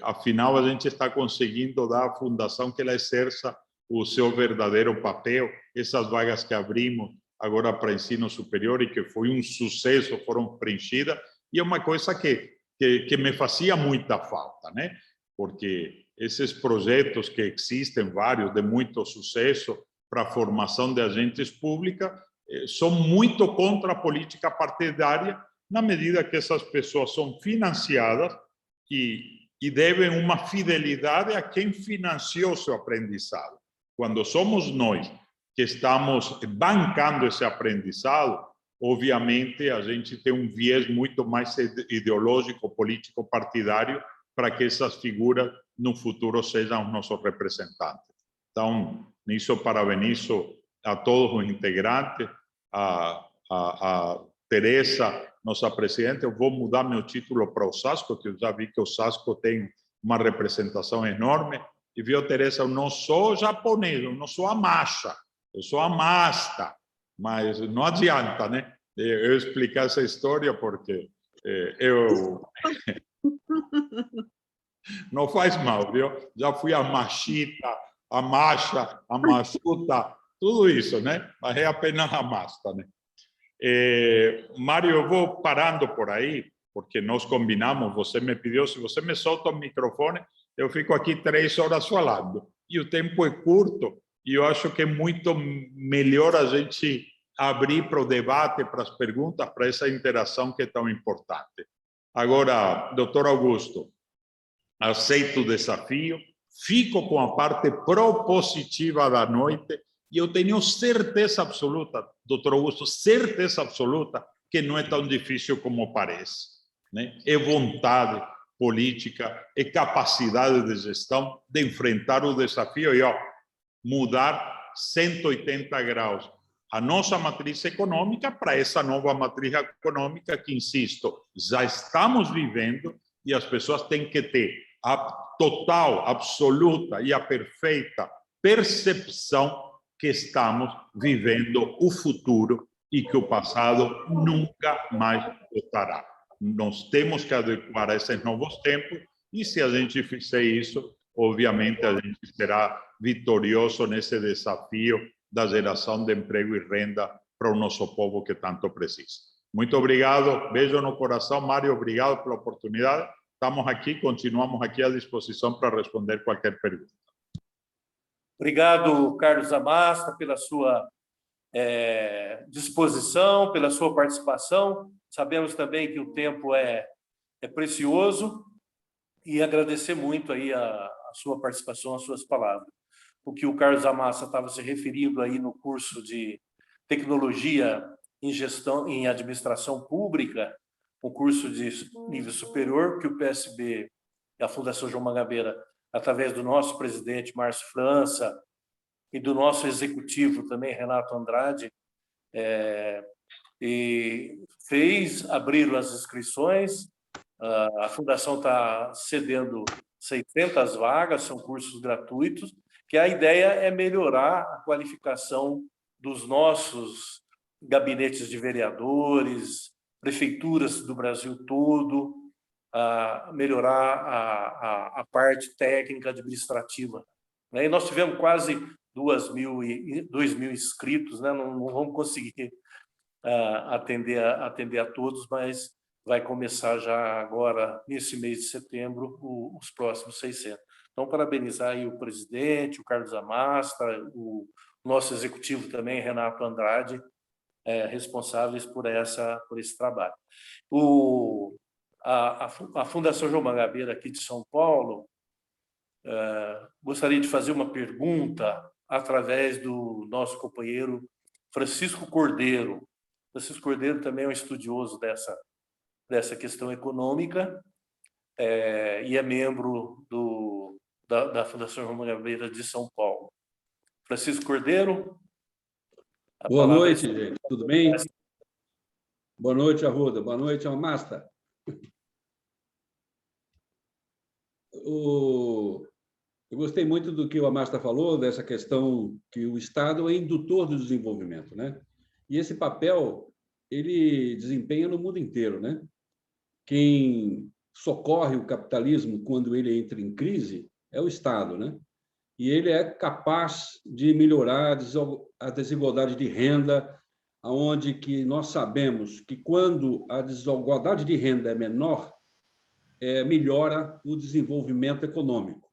Afinal, a gente está conseguindo dar à fundação que ela exerça o seu verdadeiro papel. Essas vagas que abrimos agora para ensino superior e que foi um sucesso, foram preenchidas, e é uma coisa que me fazia muita falta, né? Porque esses projetos que existem, vários, de muito sucesso, para a formação de agentes públicos, são muito contra a política partidária, na medida que essas pessoas são financiadas e devem uma fidelidade a quem financiou seu aprendizado. Quando somos nós que estamos bancando esse aprendizado, obviamente a gente tem um viés muito mais ideológico, político, partidário, para que essas figuras no futuro sejam os nossos representantes. Então, nisso parabenizo a todos os integrantes, a Teresa, nossa presidente. Eu vou mudar meu título para Osasco, que eu já vi que Osasco tem uma representação enorme. E viu, Teresa, eu não sou japonês, eu não sou Amasha, eu sou Amasta. Mas não adianta, né? Eu explicar essa história porque eu... Não faz mal, viu? Já fui a Machita, a Macha, a Machuta, tudo isso, né? Mas é apenas a Masta, né? Mário, eu vou parando por aí, porque nós combinamos, você me pediu, se você me solta o microfone, eu fico aqui 3 horas falando. E o tempo é curto, e eu acho que é muito melhor a gente abrir para o debate, para as perguntas, para essa interação que é tão importante. Agora, doutor Augusto, aceito o desafio, fico com a parte propositiva da noite e eu tenho certeza absoluta, doutor Augusto, certeza absoluta que não é tão difícil como parece, né? É vontade política, é capacidade de gestão de enfrentar o desafio e mudar 180 graus a nossa matriz econômica para essa nova matriz econômica que, insisto, já estamos vivendo e as pessoas têm que ter a total, absoluta e a perfeita percepção que estamos vivendo o futuro e que o passado nunca mais voltará. Nós temos que adequar a esses novos tempos e, se a gente fizer isso, obviamente a gente será vitorioso nesse desafio da geração de emprego e renda para o nosso povo que tanto precisa. Muito obrigado, beijo no coração, Mário, obrigado pela oportunidade. Estamos aqui, continuamos aqui à disposição para responder qualquer pergunta. Obrigado, Carlos Amasta, pela sua disposição, pela sua participação. Sabemos também que o tempo é precioso e agradecer muito aí a sua participação, as suas palavras. O que o Carlos Amasta estava se referindo aí no curso de Tecnologia em Gestão em Administração Pública, um curso de nível superior que o PSB e a Fundação João Mangabeira, através do nosso presidente Márcio França e do nosso executivo também, Renato Andrade, e abriram as inscrições. A Fundação está cedendo 600 vagas, são cursos gratuitos, que a ideia é melhorar a qualificação dos nossos gabinetes de vereadores, prefeituras do Brasil todo, melhorar a parte técnica administrativa. E nós tivemos quase 2.000 inscritos, né? Não vamos conseguir atender a todos, mas vai começar já agora, nesse mês de setembro, os próximos 600. Então, parabenizar aí o presidente, o Carlos Amasta, o nosso executivo também, Renato Andrade, responsáveis por esse trabalho. A Fundação João Mangabeira, aqui de São Paulo, gostaria de fazer uma pergunta através do nosso companheiro Francisco Cordeiro. Francisco Cordeiro também é um estudioso dessa questão econômica e é membro da Fundação João Mangabeira de São Paulo. Francisco Cordeiro. Boa noite, gente. Tudo bem? Boa noite, Arruda. Boa noite, Amasta. Eu gostei muito do que o Amasta falou, dessa questão que o Estado é indutor do desenvolvimento, né? E esse papel ele desempenha no mundo inteiro, né? Quem socorre o capitalismo quando ele entra em crise é o Estado, né? E ele é capaz de melhorar a desigualdade de renda, aonde que nós sabemos que quando a desigualdade de renda é menor, melhora o desenvolvimento econômico.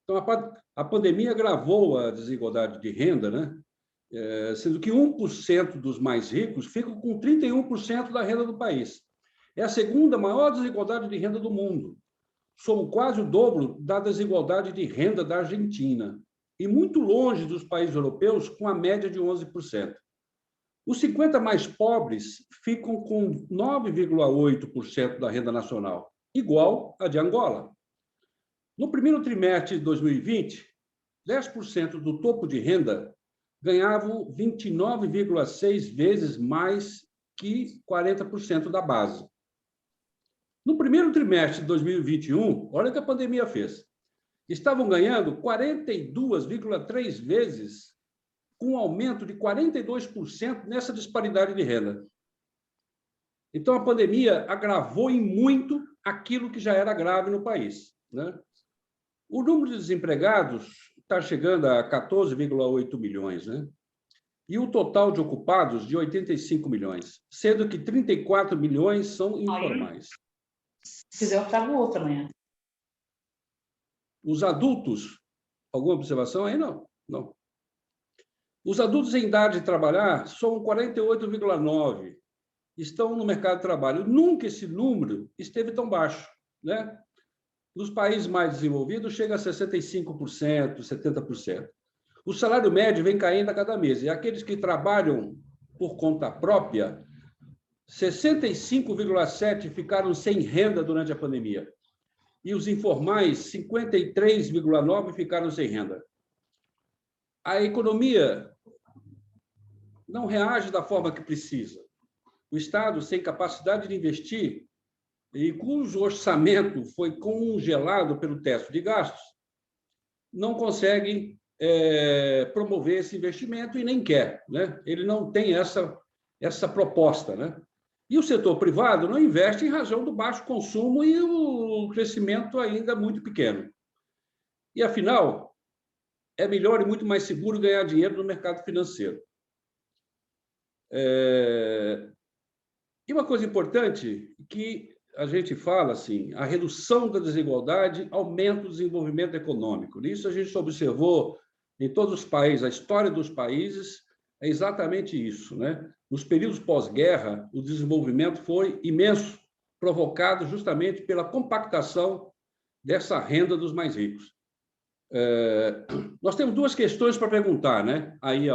Então, a pandemia agravou a desigualdade de renda, né? Sendo que 1% dos mais ricos ficam com 31% da renda do país. É a segunda maior desigualdade de renda do mundo. Somos quase o dobro da desigualdade de renda da Argentina e muito longe dos países europeus, com a média de 11%. Os 50 mais pobres ficam com 9,8% da renda nacional, igual a de Angola. No primeiro trimestre de 2020, 10% do topo de renda ganhavam 29,6 vezes mais que 40% da base. No primeiro trimestre de 2021, olha o que a pandemia fez. Estavam ganhando 42,3 vezes, com um aumento de 42% nessa disparidade de renda. Então, a pandemia agravou em muito aquilo que já era grave no país, né? O número de desempregados está chegando a 14,8 milhões, né? E o total de ocupados de 85 milhões, sendo que 34 milhões são informais. Se quiser, eu trago outra amanhã. Os adultos, alguma observação aí? Não, não. Os adultos em idade de trabalhar são 48,9, estão no mercado de trabalho. Nunca esse número esteve tão baixo, né? Nos países mais desenvolvidos, chega a 65%, 70%. O salário médio vem caindo a cada mês. E aqueles que trabalham por conta própria, 65,7% ficaram sem renda durante a pandemia. E os informais, 53,9% ficaram sem renda. A economia não reage da forma que precisa. O Estado, sem capacidade de investir, e cujo orçamento foi congelado pelo teto de gastos, não consegue promover esse investimento e nem quer, né? Ele não tem essa proposta, né? E o setor privado não investe em razão do baixo consumo e o crescimento ainda muito pequeno. E, afinal, é melhor e muito mais seguro ganhar dinheiro no mercado financeiro. E uma coisa importante que a gente fala assim, a redução da desigualdade aumenta o desenvolvimento econômico. Isso a gente observou em todos os países, a história dos países é exatamente isso, né? Nos períodos pós-guerra, o desenvolvimento foi imenso, provocado justamente pela compactação dessa renda dos mais ricos. Nós temos duas questões para perguntar, né? Aí,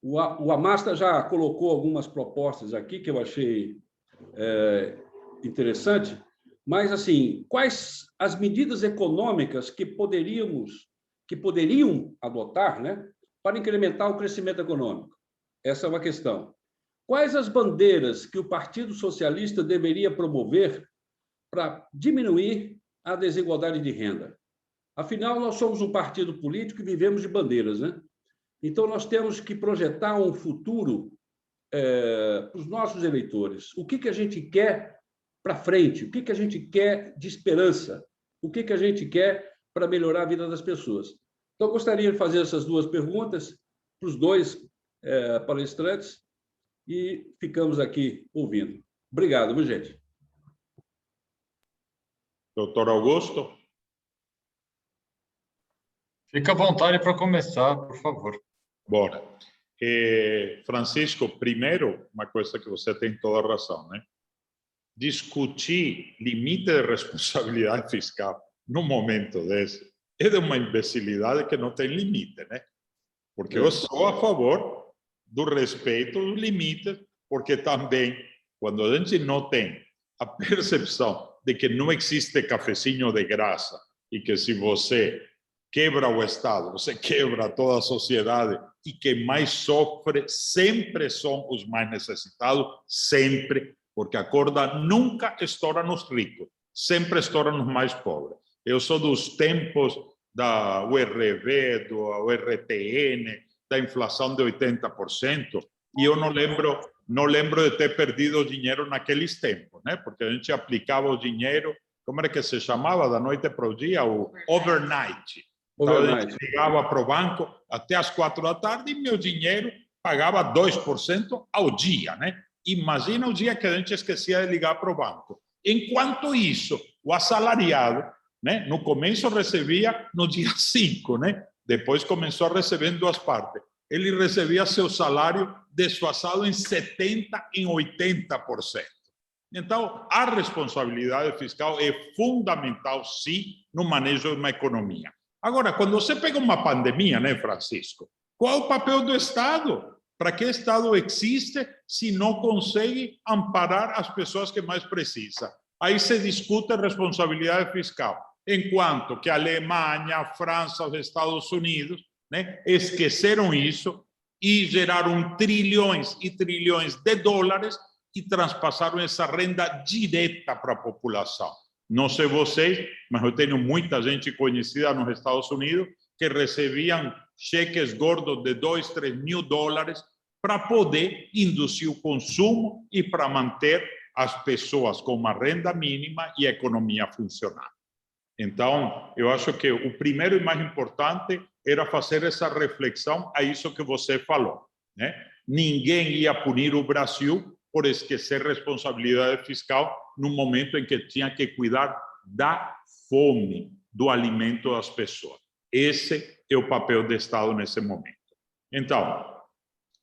o Amasta já colocou algumas propostas aqui que eu achei interessante, mas, assim, quais as medidas econômicas que poderiam adotar, né, para incrementar o crescimento econômico? Essa é uma questão. Quais as bandeiras que o Partido Socialista deveria promover para diminuir a desigualdade de renda? Afinal, nós somos um partido político e vivemos de bandeiras, né? Então, nós temos que projetar um futuro para os nossos eleitores. O que a gente quer para frente? O que a gente quer de esperança? O que a gente quer para melhorar a vida das pessoas? Então, eu gostaria de fazer essas duas perguntas para os dois palestrantes e ficamos aqui ouvindo. Obrigado, viu, gente? Doutor Augusto? Fica à vontade para começar, por favor. Bora. Francisco, primeiro, uma coisa que você tem toda a razão, né? Discutir limite de responsabilidade fiscal num momento desse é de uma imbecilidade que não tem limite, né? Porque eu sou a favor do respeito dos limites, porque também, quando a gente não tem a percepção de que não existe cafezinho de graça e que se você quebra o Estado, você quebra toda a sociedade e que mais sofre sempre são os mais necessitados, sempre, porque a corda nunca estoura nos ricos, sempre estoura nos mais pobres. Eu sou dos tempos da URV, do URTN, da inflação de 80%, e eu não lembro de ter perdido dinheiro naqueles tempos, né? Porque a gente aplicava o dinheiro, como era que se chamava, da noite para o dia, o overnight. Então, a gente ligava para o banco até as 4 da tarde e meu dinheiro pagava 2% ao dia, né? Imagina o dia que a gente esquecia de ligar para o banco. Enquanto isso, o assalariado, né, no começo recebia no dia 5, né? Depois começou a receber em 2 partes. Ele recebia seu salário desfasado em 70%, em 80%. Então, a responsabilidade fiscal é fundamental, sim, no manejo de uma economia. Agora, quando você pega uma pandemia, né, Francisco? Qual é o papel do Estado? Para que o Estado existe se não consegue amparar as pessoas que mais precisam? Aí se discute responsabilidade fiscal. Enquanto que a Alemanha, a França, os Estados Unidos, né, esqueceram isso e geraram trilhões e trilhões de dólares e transpassaram essa renda direta para a população. Não sei vocês, mas eu tenho muita gente conhecida nos Estados Unidos que recebiam cheques gordos de 2, 3 mil dólares para poder induzir o consumo e para manter as pessoas com uma renda mínima e a economia funcionando. Então, eu acho que o primeiro e mais importante era fazer essa reflexão a isso que você falou, né? Ninguém ia punir o Brasil por esquecer responsabilidade fiscal no momento em que tinha que cuidar da fome, do alimento das pessoas. Esse é o papel do Estado nesse momento. Então,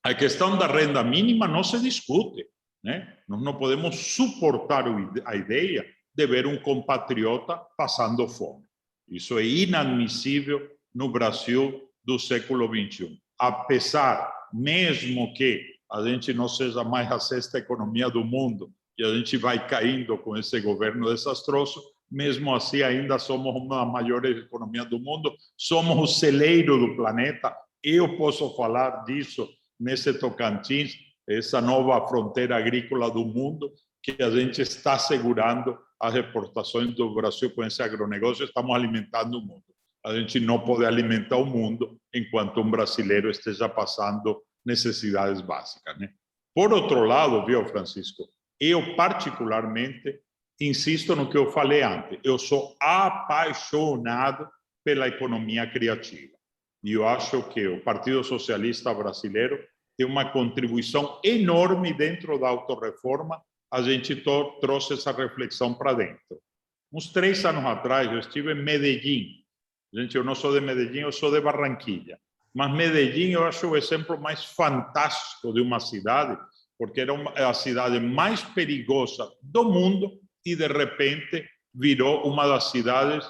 a questão da renda mínima não se discute, né? Nós não podemos suportar a ideia de ver um compatriota passando fome. Isso é inadmissível no Brasil do século XXI. Apesar, mesmo que a gente não seja mais a 6ª economia do mundo e a gente vai caindo com esse governo desastroso, mesmo assim ainda somos uma das maiores economias do mundo, somos o celeiro do planeta. Eu posso falar disso nesse Tocantins, essa nova fronteira agrícola do mundo, que a gente está segurando as exportações do Brasil com esse agronegócio, estamos alimentando o mundo. A gente não pode alimentar o mundo enquanto um brasileiro esteja passando necessidades básicas, né? Por outro lado, viu, Francisco, eu particularmente insisto no que eu falei antes, eu sou apaixonado pela economia criativa. E eu acho que o Partido Socialista Brasileiro tem uma contribuição enorme dentro da autorreforma. A gente trouxe essa reflexão para dentro. Uns 3 anos atrás, eu estive em Medellín. Gente, eu não sou de Medellín, eu sou de Barranquilla. Mas Medellín eu acho o exemplo mais fantástico de uma cidade, porque era a cidade mais perigosa do mundo e, de repente, virou uma das cidades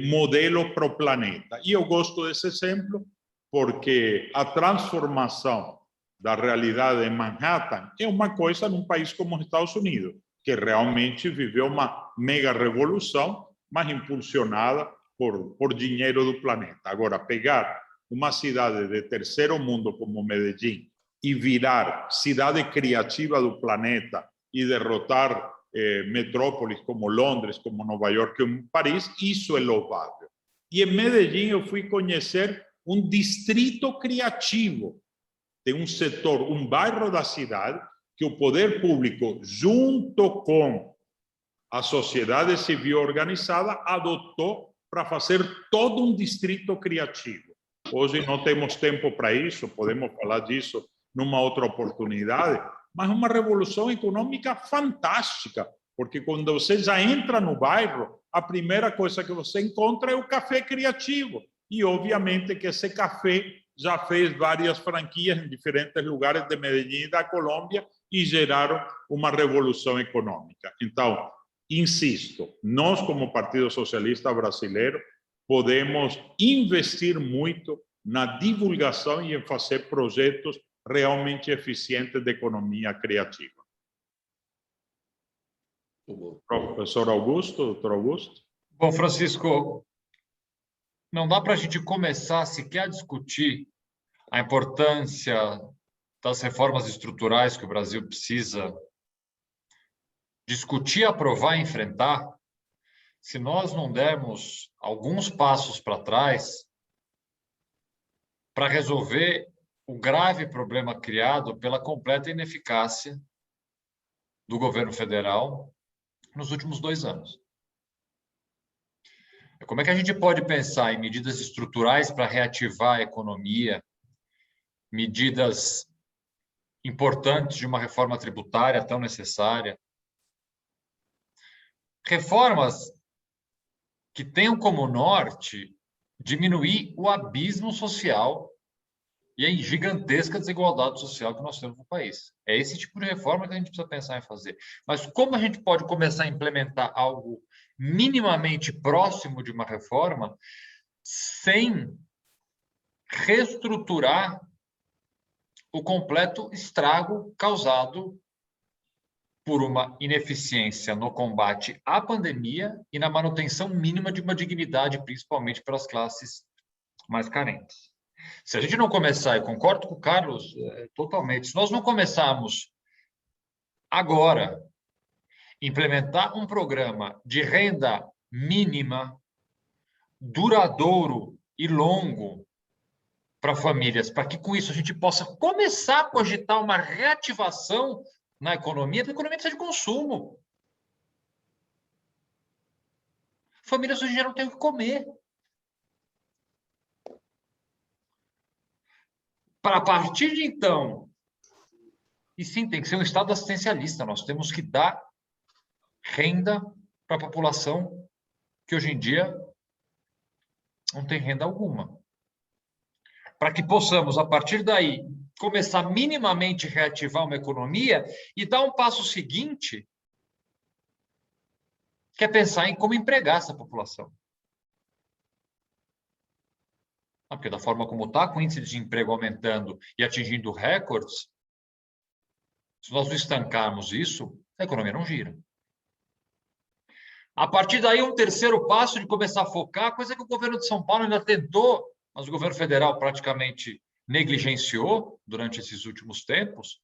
modelo para o planeta. E eu gosto desse exemplo porque a transformação da realidade em Manhattan é uma coisa num país como os Estados Unidos, que realmente viveu uma mega revolução, mas impulsionada por dinheiro do planeta. Agora, pegar uma cidade de terceiro mundo como Medellín e virar cidade criativa do planeta e derrotar metrópoles como Londres, como Nova York e Paris, isso é louvável. E em Medellín eu fui conhecer um distrito criativo, tem um setor, um bairro da cidade que o poder público, junto com a sociedade civil organizada, adotou para fazer todo um distrito criativo. Hoje não temos tempo para isso, podemos falar disso numa outra oportunidade, mas uma revolução econômica fantástica, porque quando você já entra no bairro, a primeira coisa que você encontra é o café criativo. E, obviamente, que esse café já fez várias franquias em diferentes lugares de Medellín e da Colômbia e geraram uma revolução econômica. Então, insisto, nós, como Partido Socialista Brasileiro, podemos investir muito na divulgação e em fazer projetos realmente eficientes de economia criativa. Professor Augusto, doutor Augusto? Bom, Francisco, não dá para a gente começar sequer a discutir a importância das reformas estruturais que o Brasil precisa discutir, aprovar e enfrentar, se nós não dermos alguns passos para trás para resolver o grave problema criado pela completa ineficácia do governo federal nos últimos 2 anos. Como é que a gente pode pensar em medidas estruturais para reativar a economia, medidas importantes de uma reforma tributária tão necessária, reformas que tenham como norte diminuir o abismo social e a gigantesca desigualdade social que nós temos no país. É esse tipo de reforma que a gente precisa pensar em fazer. Mas como a gente pode começar a implementar algo minimamente próximo de uma reforma sem reestruturar o completo estrago causado por uma ineficiência no combate à pandemia e na manutenção mínima de uma dignidade, principalmente para as classes mais carentes. Se a gente não começar, e concordo com o Carlos totalmente, se nós não começarmos agora implementar um programa de renda mínima, duradouro e longo para famílias, para que com isso a gente possa começar a cogitar uma reativação na economia, porque a economia precisa de consumo. Famílias hoje em dia não têm o que comer. Para a partir de então, e sim, tem que ser um Estado assistencialista, nós temos que dar renda para a população que hoje em dia não tem renda alguma. Para que possamos, a partir daí, começar minimamente a reativar uma economia e dar um passo seguinte, que é pensar em como empregar essa população. Porque da forma como está, com o índice de desemprego aumentando e atingindo recordes, se nós não estancarmos isso, a economia não gira. A partir daí, um terceiro passo de começar a focar, coisa que o governo de São Paulo ainda tentou, mas o governo federal praticamente negligenciou durante esses últimos tempos,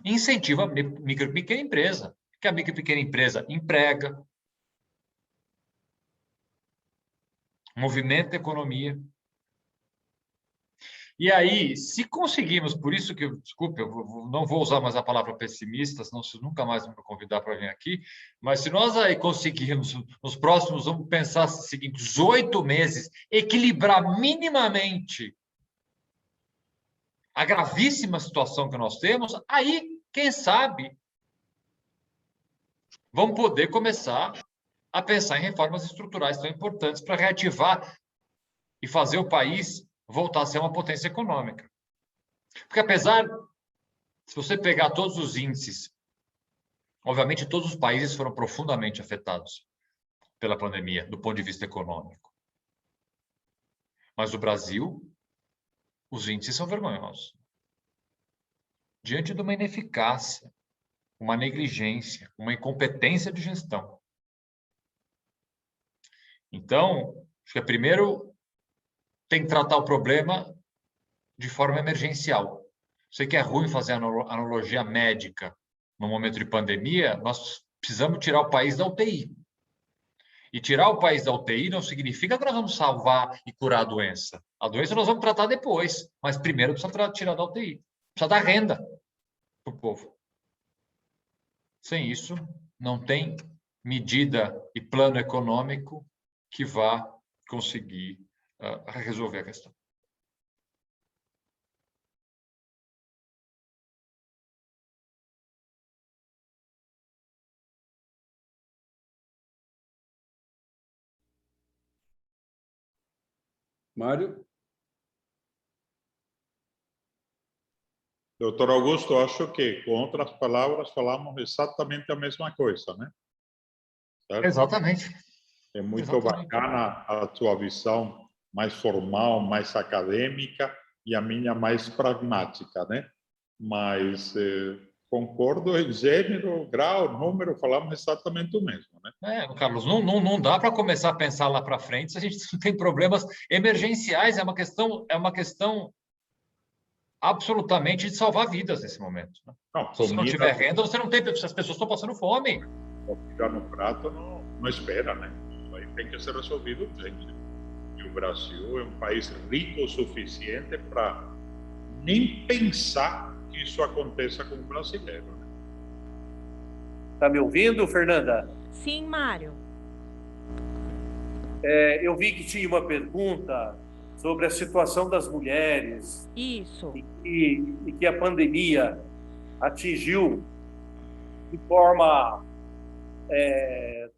incentiva a micro e pequena empresa, que a micro e pequena empresa emprega, movimenta a economia. E aí, se conseguimos, por isso que, desculpe, eu não vou usar mais a palavra pessimista, senão vocês nunca mais vão me convidar para vir aqui, mas se nós aí conseguirmos, nos próximos, vamos pensar os seguintes 8 meses, equilibrar minimamente a gravíssima situação que nós temos, aí, quem sabe, vamos poder começar a pensar em reformas estruturais tão importantes para reativar e fazer o país voltar a ser uma potência econômica. Porque apesar, se você pegar todos os índices, obviamente todos os países foram profundamente afetados pela pandemia, do ponto de vista econômico. Mas o Brasil, os índices são vergonhosos. Diante de uma ineficácia, uma negligência, uma incompetência de gestão. Então, acho que primeiro tem que tratar o problema de forma emergencial. Sei que é ruim fazer analogia médica no momento de pandemia, nós precisamos tirar o país da UTI. E tirar o país da UTI não significa que nós vamos salvar e curar a doença. A doença nós vamos tratar depois, mas primeiro precisa tirar da UTI. Precisa dar renda para o povo. Sem isso, não tem medida e plano econômico que vá conseguir resolver a questão. Mário? Doutor Augusto, acho que, com outras palavras, falamos exatamente a mesma coisa, né? Certo? Exatamente. É muito Exatamente. bacana a tua visão mais formal, mais acadêmica, e a minha mais pragmática, né? Mas concordo em gênero, grau, número, falamos exatamente o mesmo, né? Carlos, não dá para começar a pensar lá para frente se a gente não tem problemas emergenciais. É uma questão absolutamente de salvar vidas nesse momento, né? Não, Se você não tiver renda, você não tem. As pessoas estão passando fome. Comida no prato não espera, né? Isso aí tem que ser resolvido urgente. E o Brasil é um país rico o suficiente para nem pensar que isso aconteça com o brasileiro. Né? Tá me ouvindo, Fernanda? Sim, Mário. Eu vi que tinha uma pergunta sobre a situação das mulheres. Isso. E que a pandemia atingiu de forma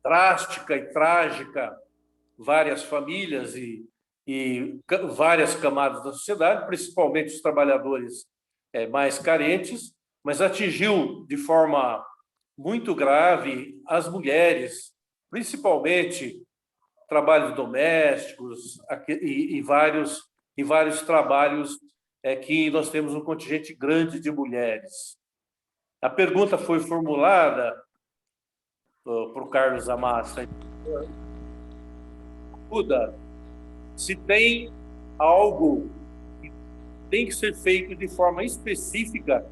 drástica e trágica várias famílias e várias camadas da sociedade, principalmente os trabalhadores mais carentes, mas atingiu de forma muito grave as mulheres, principalmente trabalhos domésticos e vários trabalhos que nós temos um contingente grande de mulheres. A pergunta foi formulada para o Carlos Amassa. Se tem algo que tem que ser feito de forma específica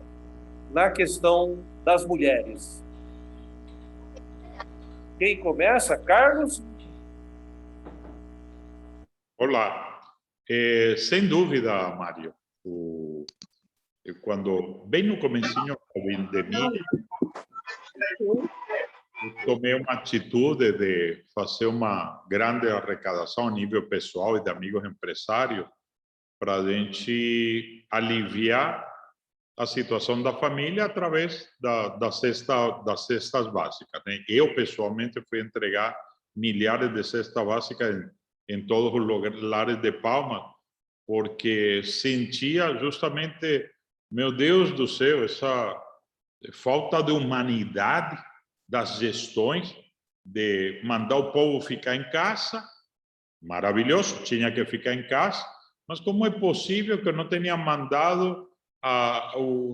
na questão das mulheres. Quem começa? Carlos? Olá. Sem dúvida, Mário. Quando, bem no comecinho da pandemia, eu tomei uma atitude de fazer uma grande arrecadação a nível pessoal e de amigos empresários para a gente aliviar a situação da família através das cestas básicas. Né? Eu, pessoalmente, fui entregar milhares de cestas básicas em todos os lares de Palmas, porque sentia justamente, meu Deus do céu, essa falta de humanidade das gestões, de mandar o povo ficar em casa, maravilhoso, tinha que ficar em casa, mas como é possível que eu não tenha mandado,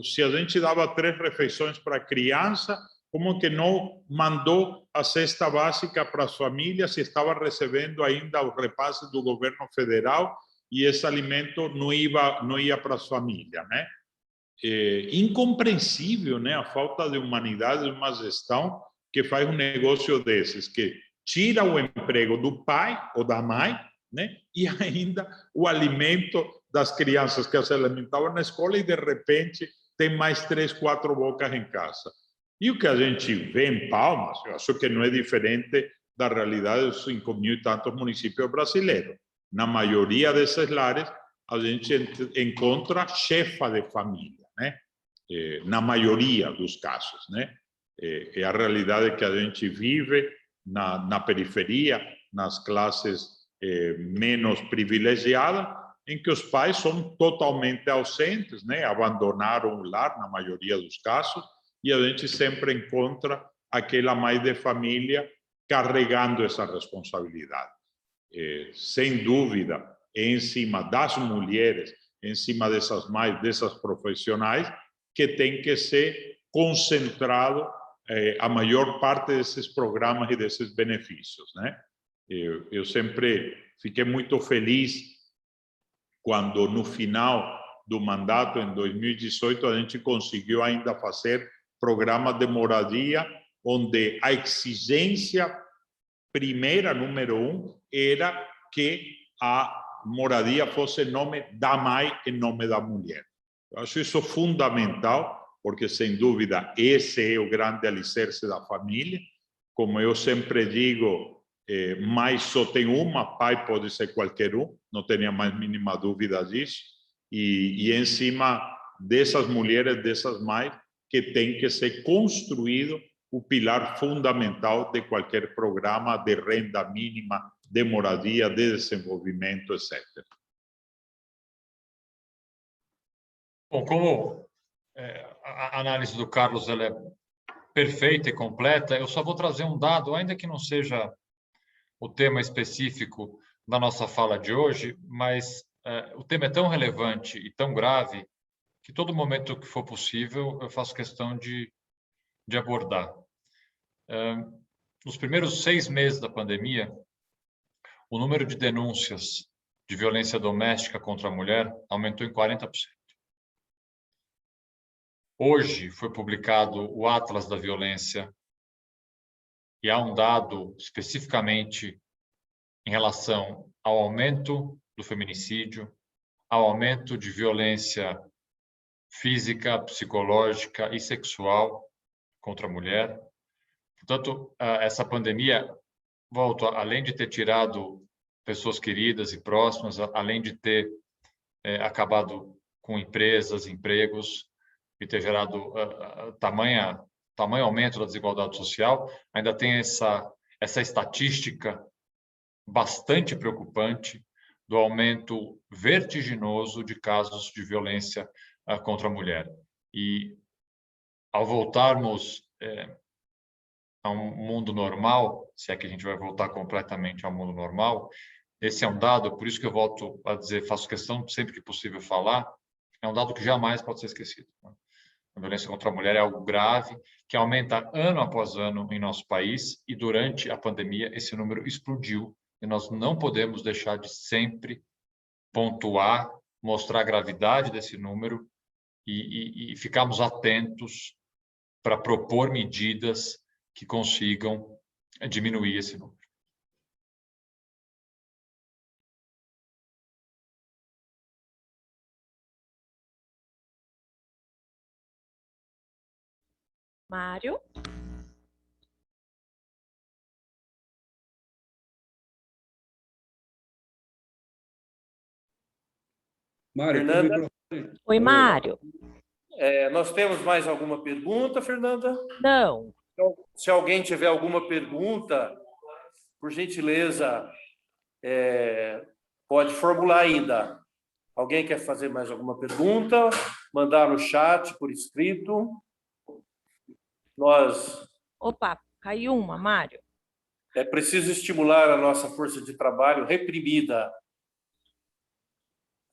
se a gente dava 3 refeições para a criança, como que não mandou a cesta básica para as famílias, se estava recebendo ainda o repasse do governo federal e esse alimento não ia para as famílias, né? Incompreensível, né? A falta de humanidade de uma gestão que faz um negócio desses, que tira o emprego do pai ou da mãe, né? E ainda o alimento das crianças que se alimentavam na escola e de repente tem mais 3, 4 bocas em casa. E o que a gente vê em Palmas, eu acho que não é diferente da realidade dos 5.000 e tantos municípios brasileiros. Na maioria desses lares, a gente encontra chefa de família, né? Na maioria dos casos, né? É a realidade que a gente vive na periferia, nas classes menos privilegiadas, em que os pais são totalmente ausentes, né? Abandonaram o lar, na maioria dos casos, e a gente sempre encontra aquela mãe de família carregando essa responsabilidade. Sem dúvida, em cima das mulheres, em cima dessas mães, dessas profissionais, que tem que ser concentrado a maior parte desses programas e desses benefícios, né? Eu sempre fiquei muito feliz quando, no final do mandato, em 2018, a gente conseguiu ainda fazer programas de moradia, onde a exigência primeira, número 1, era que a moradia fosse em nome da mãe, em nome da mulher. Eu acho isso fundamental, porque, sem dúvida, esse é o grande alicerce da família. Como eu sempre digo, mãe só tem uma, pai pode ser qualquer um, não tenha mais mínima dúvida disso. E em cima dessas mulheres, dessas mães, que tem que ser construído o pilar fundamental de qualquer programa de renda mínima, de moradia, de desenvolvimento, etc. Bom, como a análise do Carlos ela é perfeita e completa, eu só vou trazer um dado, ainda que não seja o tema específico da nossa fala de hoje, mas o tema é tão relevante e tão grave que todo momento que for possível eu faço questão de abordar. Nos primeiros 6 meses da pandemia, o número de denúncias de violência doméstica contra a mulher aumentou em 40%. Hoje foi publicado o Atlas da Violência e há um dado especificamente em relação ao aumento do feminicídio, ao aumento de violência física, psicológica e sexual contra a mulher. Portanto, essa pandemia, além de ter tirado pessoas queridas e próximas, além de ter acabado com empresas, empregos, e ter gerado tamanho aumento da desigualdade social, ainda tem essa estatística bastante preocupante do aumento vertiginoso de casos de violência contra a mulher. E, ao voltarmos a um mundo normal, se é que a gente vai voltar completamente ao mundo normal, esse é um dado, por isso que eu volto a dizer, faço questão sempre que possível falar, é um dado que jamais pode ser esquecido. A violência contra a mulher é algo grave, que aumenta ano após ano em nosso país, e durante a pandemia esse número explodiu, e nós não podemos deixar de sempre pontuar, mostrar a gravidade desse número e ficarmos atentos para propor medidas que consigam diminuir esse número. Mário? Mário, teu Fernanda? microfone. Oi, Mário. Nós temos mais alguma pergunta, Fernanda? Não. Então, se alguém tiver alguma pergunta, por gentileza, pode formular ainda. Alguém quer fazer mais alguma pergunta? Mandar no chat, por escrito. Opa, caiu uma, Mário. É preciso estimular a nossa força de trabalho reprimida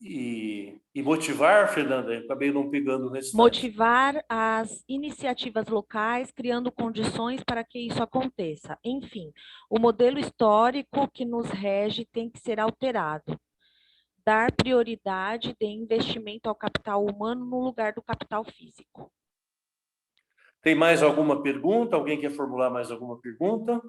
e motivar, Fernanda, eu acabei não pegando nesse instante. Motivar as iniciativas locais, criando condições para que isso aconteça. Enfim, o modelo histórico que nos rege tem que ser alterado. Dar prioridade de investimento ao capital humano no lugar do capital físico. Tem mais alguma pergunta? Alguém quer formular mais alguma pergunta?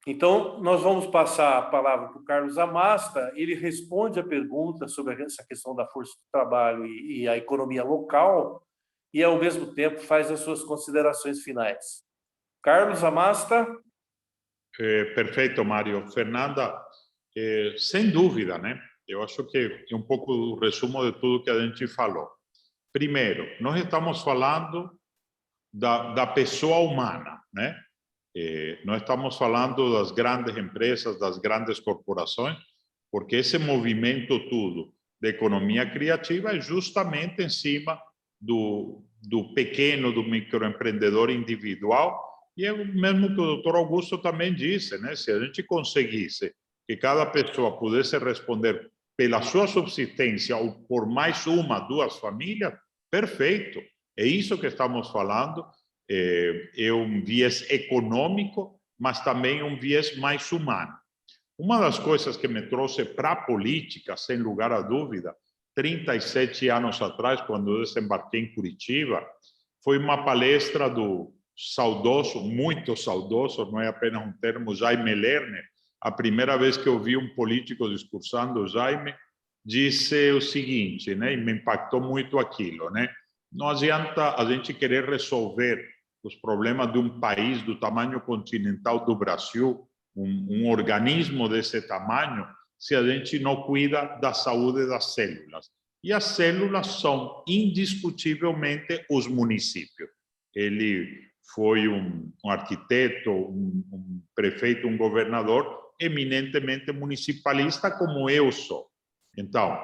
Então, nós vamos passar a palavra para o Carlos Amasta. Ele responde a pergunta sobre essa questão da força de trabalho e a economia local e, ao mesmo tempo, faz as suas considerações finais. Carlos Amasta. Perfeito, Mário. Fernanda, sem dúvida, né? Eu acho que é um pouco o resumo de tudo que a gente falou. Primeiro, nós estamos falando da pessoa humana, né? Não estamos falando das grandes empresas, das grandes corporações, porque esse movimento tudo de economia criativa é justamente em cima do pequeno, do microempreendedor individual, e é o mesmo que o doutor Augusto também disse, né? Se a gente conseguisse que cada pessoa pudesse responder pela sua subsistência ou por mais uma, duas famílias, perfeito. É isso que estamos falando. É um viés econômico, mas também um viés mais humano. Uma das coisas que me trouxe para a política, sem lugar a dúvida, 37 anos atrás, quando eu desembarquei em Curitiba, foi uma palestra do saudoso, muito saudoso, não é apenas um termo, Jaime Lerner. A primeira vez que eu vi um político discursando, Jaime, disse o seguinte, né, e me impactou muito aquilo, né? Não adianta a gente querer resolver os problemas de um país do tamanho continental do Brasil, um organismo desse tamanho, se a gente não cuida da saúde das células. E as células são indiscutivelmente os municípios. Ele foi um arquiteto, um prefeito, um governador eminentemente municipalista, como eu sou. Então,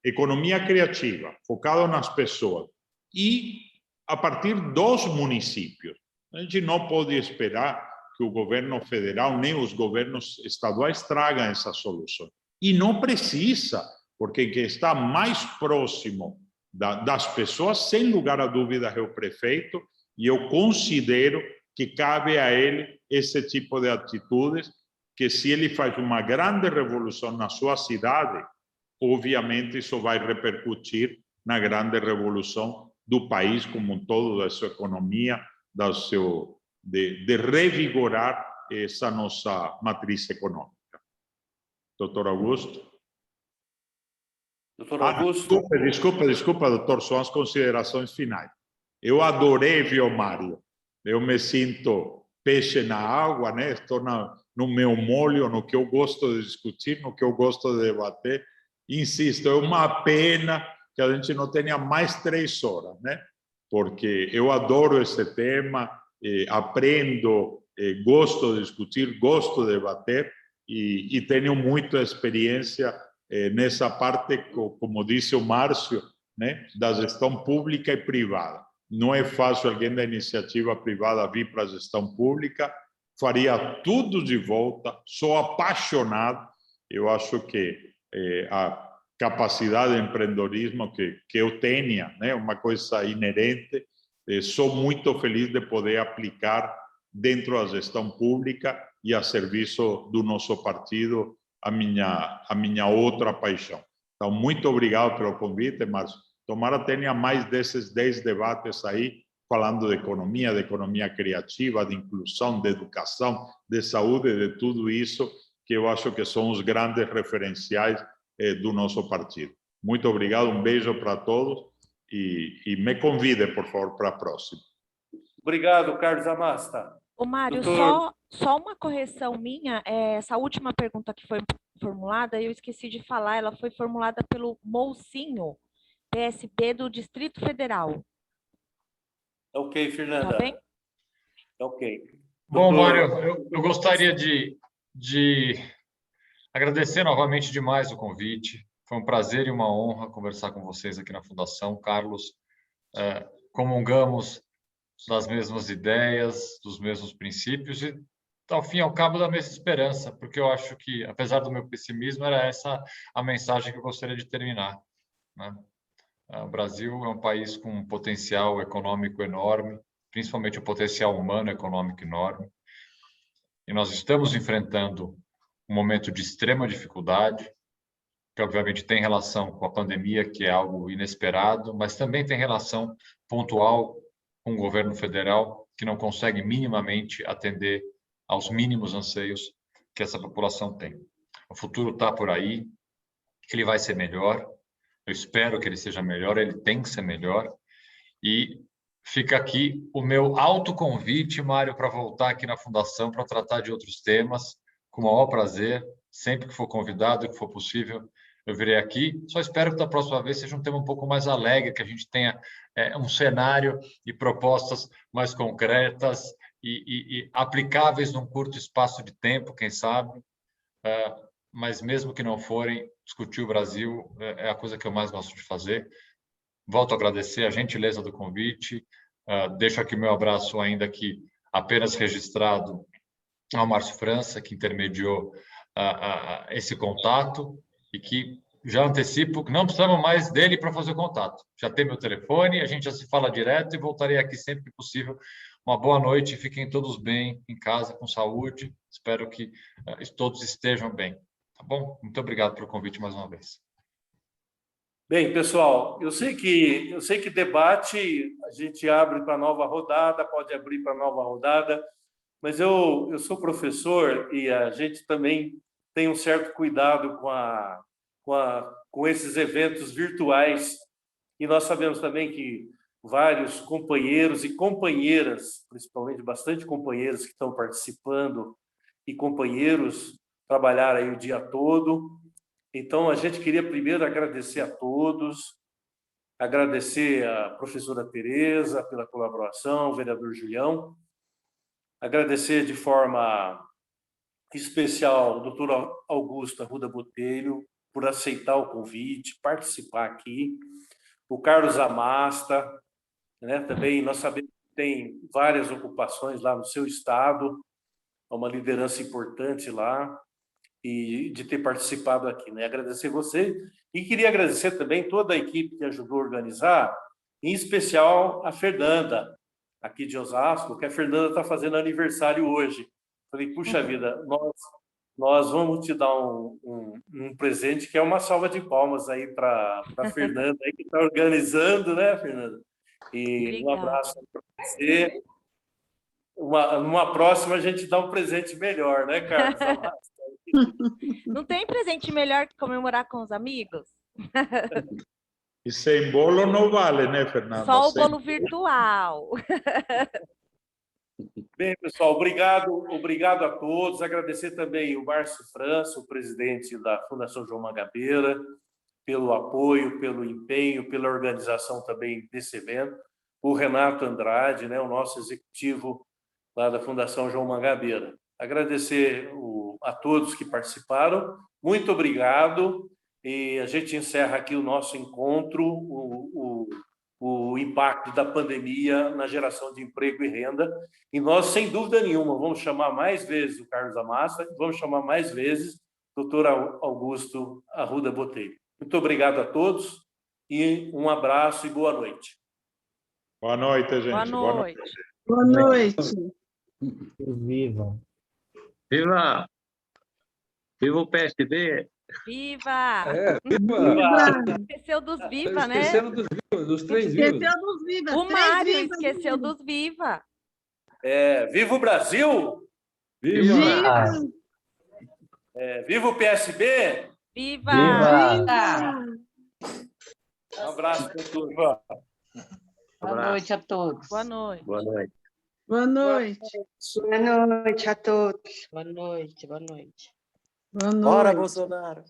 economia criativa, focado nas pessoas, e a partir dos municípios. A gente não pode esperar que o governo federal nem os governos estaduais tragam essa solução. E não precisa, porque quem está mais próximo das pessoas, sem lugar a dúvida, é o prefeito, e eu considero que cabe a ele esse tipo de atitudes, que se ele faz uma grande revolução na sua cidade, obviamente isso vai repercutir na grande revolução do país como um todo, da sua economia, de revigorar essa nossa matriz econômica. Doutor Augusto? Doutor Augusto? Desculpa, doutor, são as considerações finais. Eu adorei, viu, Mário? Eu me sinto peixe na água, né? Estou no meu molho, no que eu gosto de discutir, no que eu gosto de debater. Insisto, é uma pena que a gente não tenha mais 3 horas, né? Porque eu adoro esse tema, aprendo, gosto de discutir, gosto de debater e tenho muita experiência nessa parte, como disse o Márcio, né, da gestão pública e privada. Não é fácil alguém da iniciativa privada vir para a gestão pública, faria tudo de volta, sou apaixonado, eu acho que a capacidade de empreendedorismo que eu tenha, né, uma coisa inerente, sou muito feliz de poder aplicar dentro da gestão pública e a serviço do nosso partido a minha outra paixão. Então, muito obrigado pelo convite, Márcio. Tomara tenha mais desses 10 debates aí, falando de economia criativa, de inclusão, de educação, de saúde, de tudo isso, que eu acho que são os grandes referenciais do nosso partido. Muito obrigado, um beijo para todos e me convide, por favor, para a próxima. Obrigado, Carlos Amasta. Ô, Mário, Doutor... só uma correção minha, essa última pergunta que foi formulada, eu esqueci de falar, ela foi formulada pelo Moucinho, PSB do Distrito Federal. Ok, Fernanda. Tá bem? Ok. Bom, Doutor... Mário, eu gostaria de agradecer novamente demais o convite. Foi um prazer e uma honra conversar com vocês aqui na Fundação. Carlos, comungamos das mesmas ideias, dos mesmos princípios e, ao fim e ao cabo, da mesma esperança, porque eu acho que, apesar do meu pessimismo, era essa a mensagem que eu gostaria de terminar, né? O Brasil é um país com um potencial econômico enorme, principalmente um potencial humano econômico enorme, e nós estamos enfrentando um momento de extrema dificuldade, que obviamente tem relação com a pandemia, que é algo inesperado, mas também tem relação pontual com o governo federal, que não consegue minimamente atender aos mínimos anseios que essa população tem. O futuro está por aí, ele vai ser melhor, eu espero que ele seja melhor, ele tem que ser melhor, e fica aqui o meu autoconvite, Mário, para voltar aqui na Fundação para tratar de outros temas, com o maior prazer, sempre que for convidado, que for possível, eu virei aqui. Só espero que da próxima vez seja um tema um pouco mais alegre, que a gente tenha um cenário e propostas mais concretas e aplicáveis num curto espaço de tempo, quem sabe. Mas mesmo que não forem, discutir o Brasil é a coisa que eu mais gosto de fazer. Volto a agradecer a gentileza do convite. Deixo aqui meu abraço ainda aqui apenas registrado ao Márcio França, que intermediou esse contato e que já antecipo que não precisamos mais dele para fazer o contato. Já tem meu telefone, a gente já se fala direto e voltarei aqui sempre que possível. Uma boa noite, fiquem todos bem em casa, com saúde. Espero que todos estejam bem. Tá bom? Muito obrigado pelo convite mais uma vez. Bem, pessoal, eu sei que debate a gente abre para nova rodada, pode abrir para nova rodada, mas eu sou professor e a gente também tem um certo cuidado com esses eventos virtuais, e nós sabemos também que vários companheiros e companheiras, principalmente bastante companheiros que estão participando e companheiros trabalharam aí o dia todo. Então, a gente queria primeiro agradecer a todos, agradecer a professora Tereza pela colaboração, o vereador Julião, agradecer de forma especial ao doutor Augusto Arruda Botelho, por aceitar o convite, participar aqui. O Carlos Amasta, né? Também nós sabemos que tem várias ocupações lá no seu estado, é uma liderança importante lá, e de ter participado aqui, né? Agradecer você e queria agradecer também toda a equipe que ajudou a organizar, em especial a Fernanda, aqui de Osasco, que a Fernanda está fazendo aniversário hoje. Falei, puxa vida, nós vamos te dar um presente, que é uma salva de palmas aí para a Fernanda, aí, que está organizando, né, Fernanda? E um abraço para você. Numa próxima a gente dá um presente melhor, né, Carlos? Não tem presente melhor que comemorar com os amigos? E sem bolo não vale, né, Fernanda? Só o bolo virtual. Bem, pessoal, obrigado a todos. Agradecer também o Márcio França, o presidente da Fundação João Mangabeira, pelo apoio, pelo empenho, pela organização também desse evento. O Renato Andrade, né, o nosso executivo lá da Fundação João Mangabeira. Agradecer a todos que participaram. Muito obrigado. E a gente encerra aqui o nosso encontro, o impacto da pandemia na geração de emprego e renda. E nós, sem dúvida nenhuma, vamos chamar mais vezes o Carlos Amasta, vamos chamar mais vezes o doutor Augusto Arruda Botelho. Muito obrigado a todos e um abraço e boa noite. Boa noite, gente. Boa noite. Boa noite. Viva! Viva! Viva o PSD! Viva! Viva! Esqueceu dos Viva, né? Esquecendo dos três vivos. Esqueceu dos vivas. O três Mário vivas. esqueceu dos Viva. Viva o Brasil! Viva! Viva o PSB! Viva! Um abraço para todos. Boa noite a todos. Boa noite. Boa noite. Boa noite. Boa noite a todos. Boa noite, boa noite. Boa noite. Bora, Bolsonaro.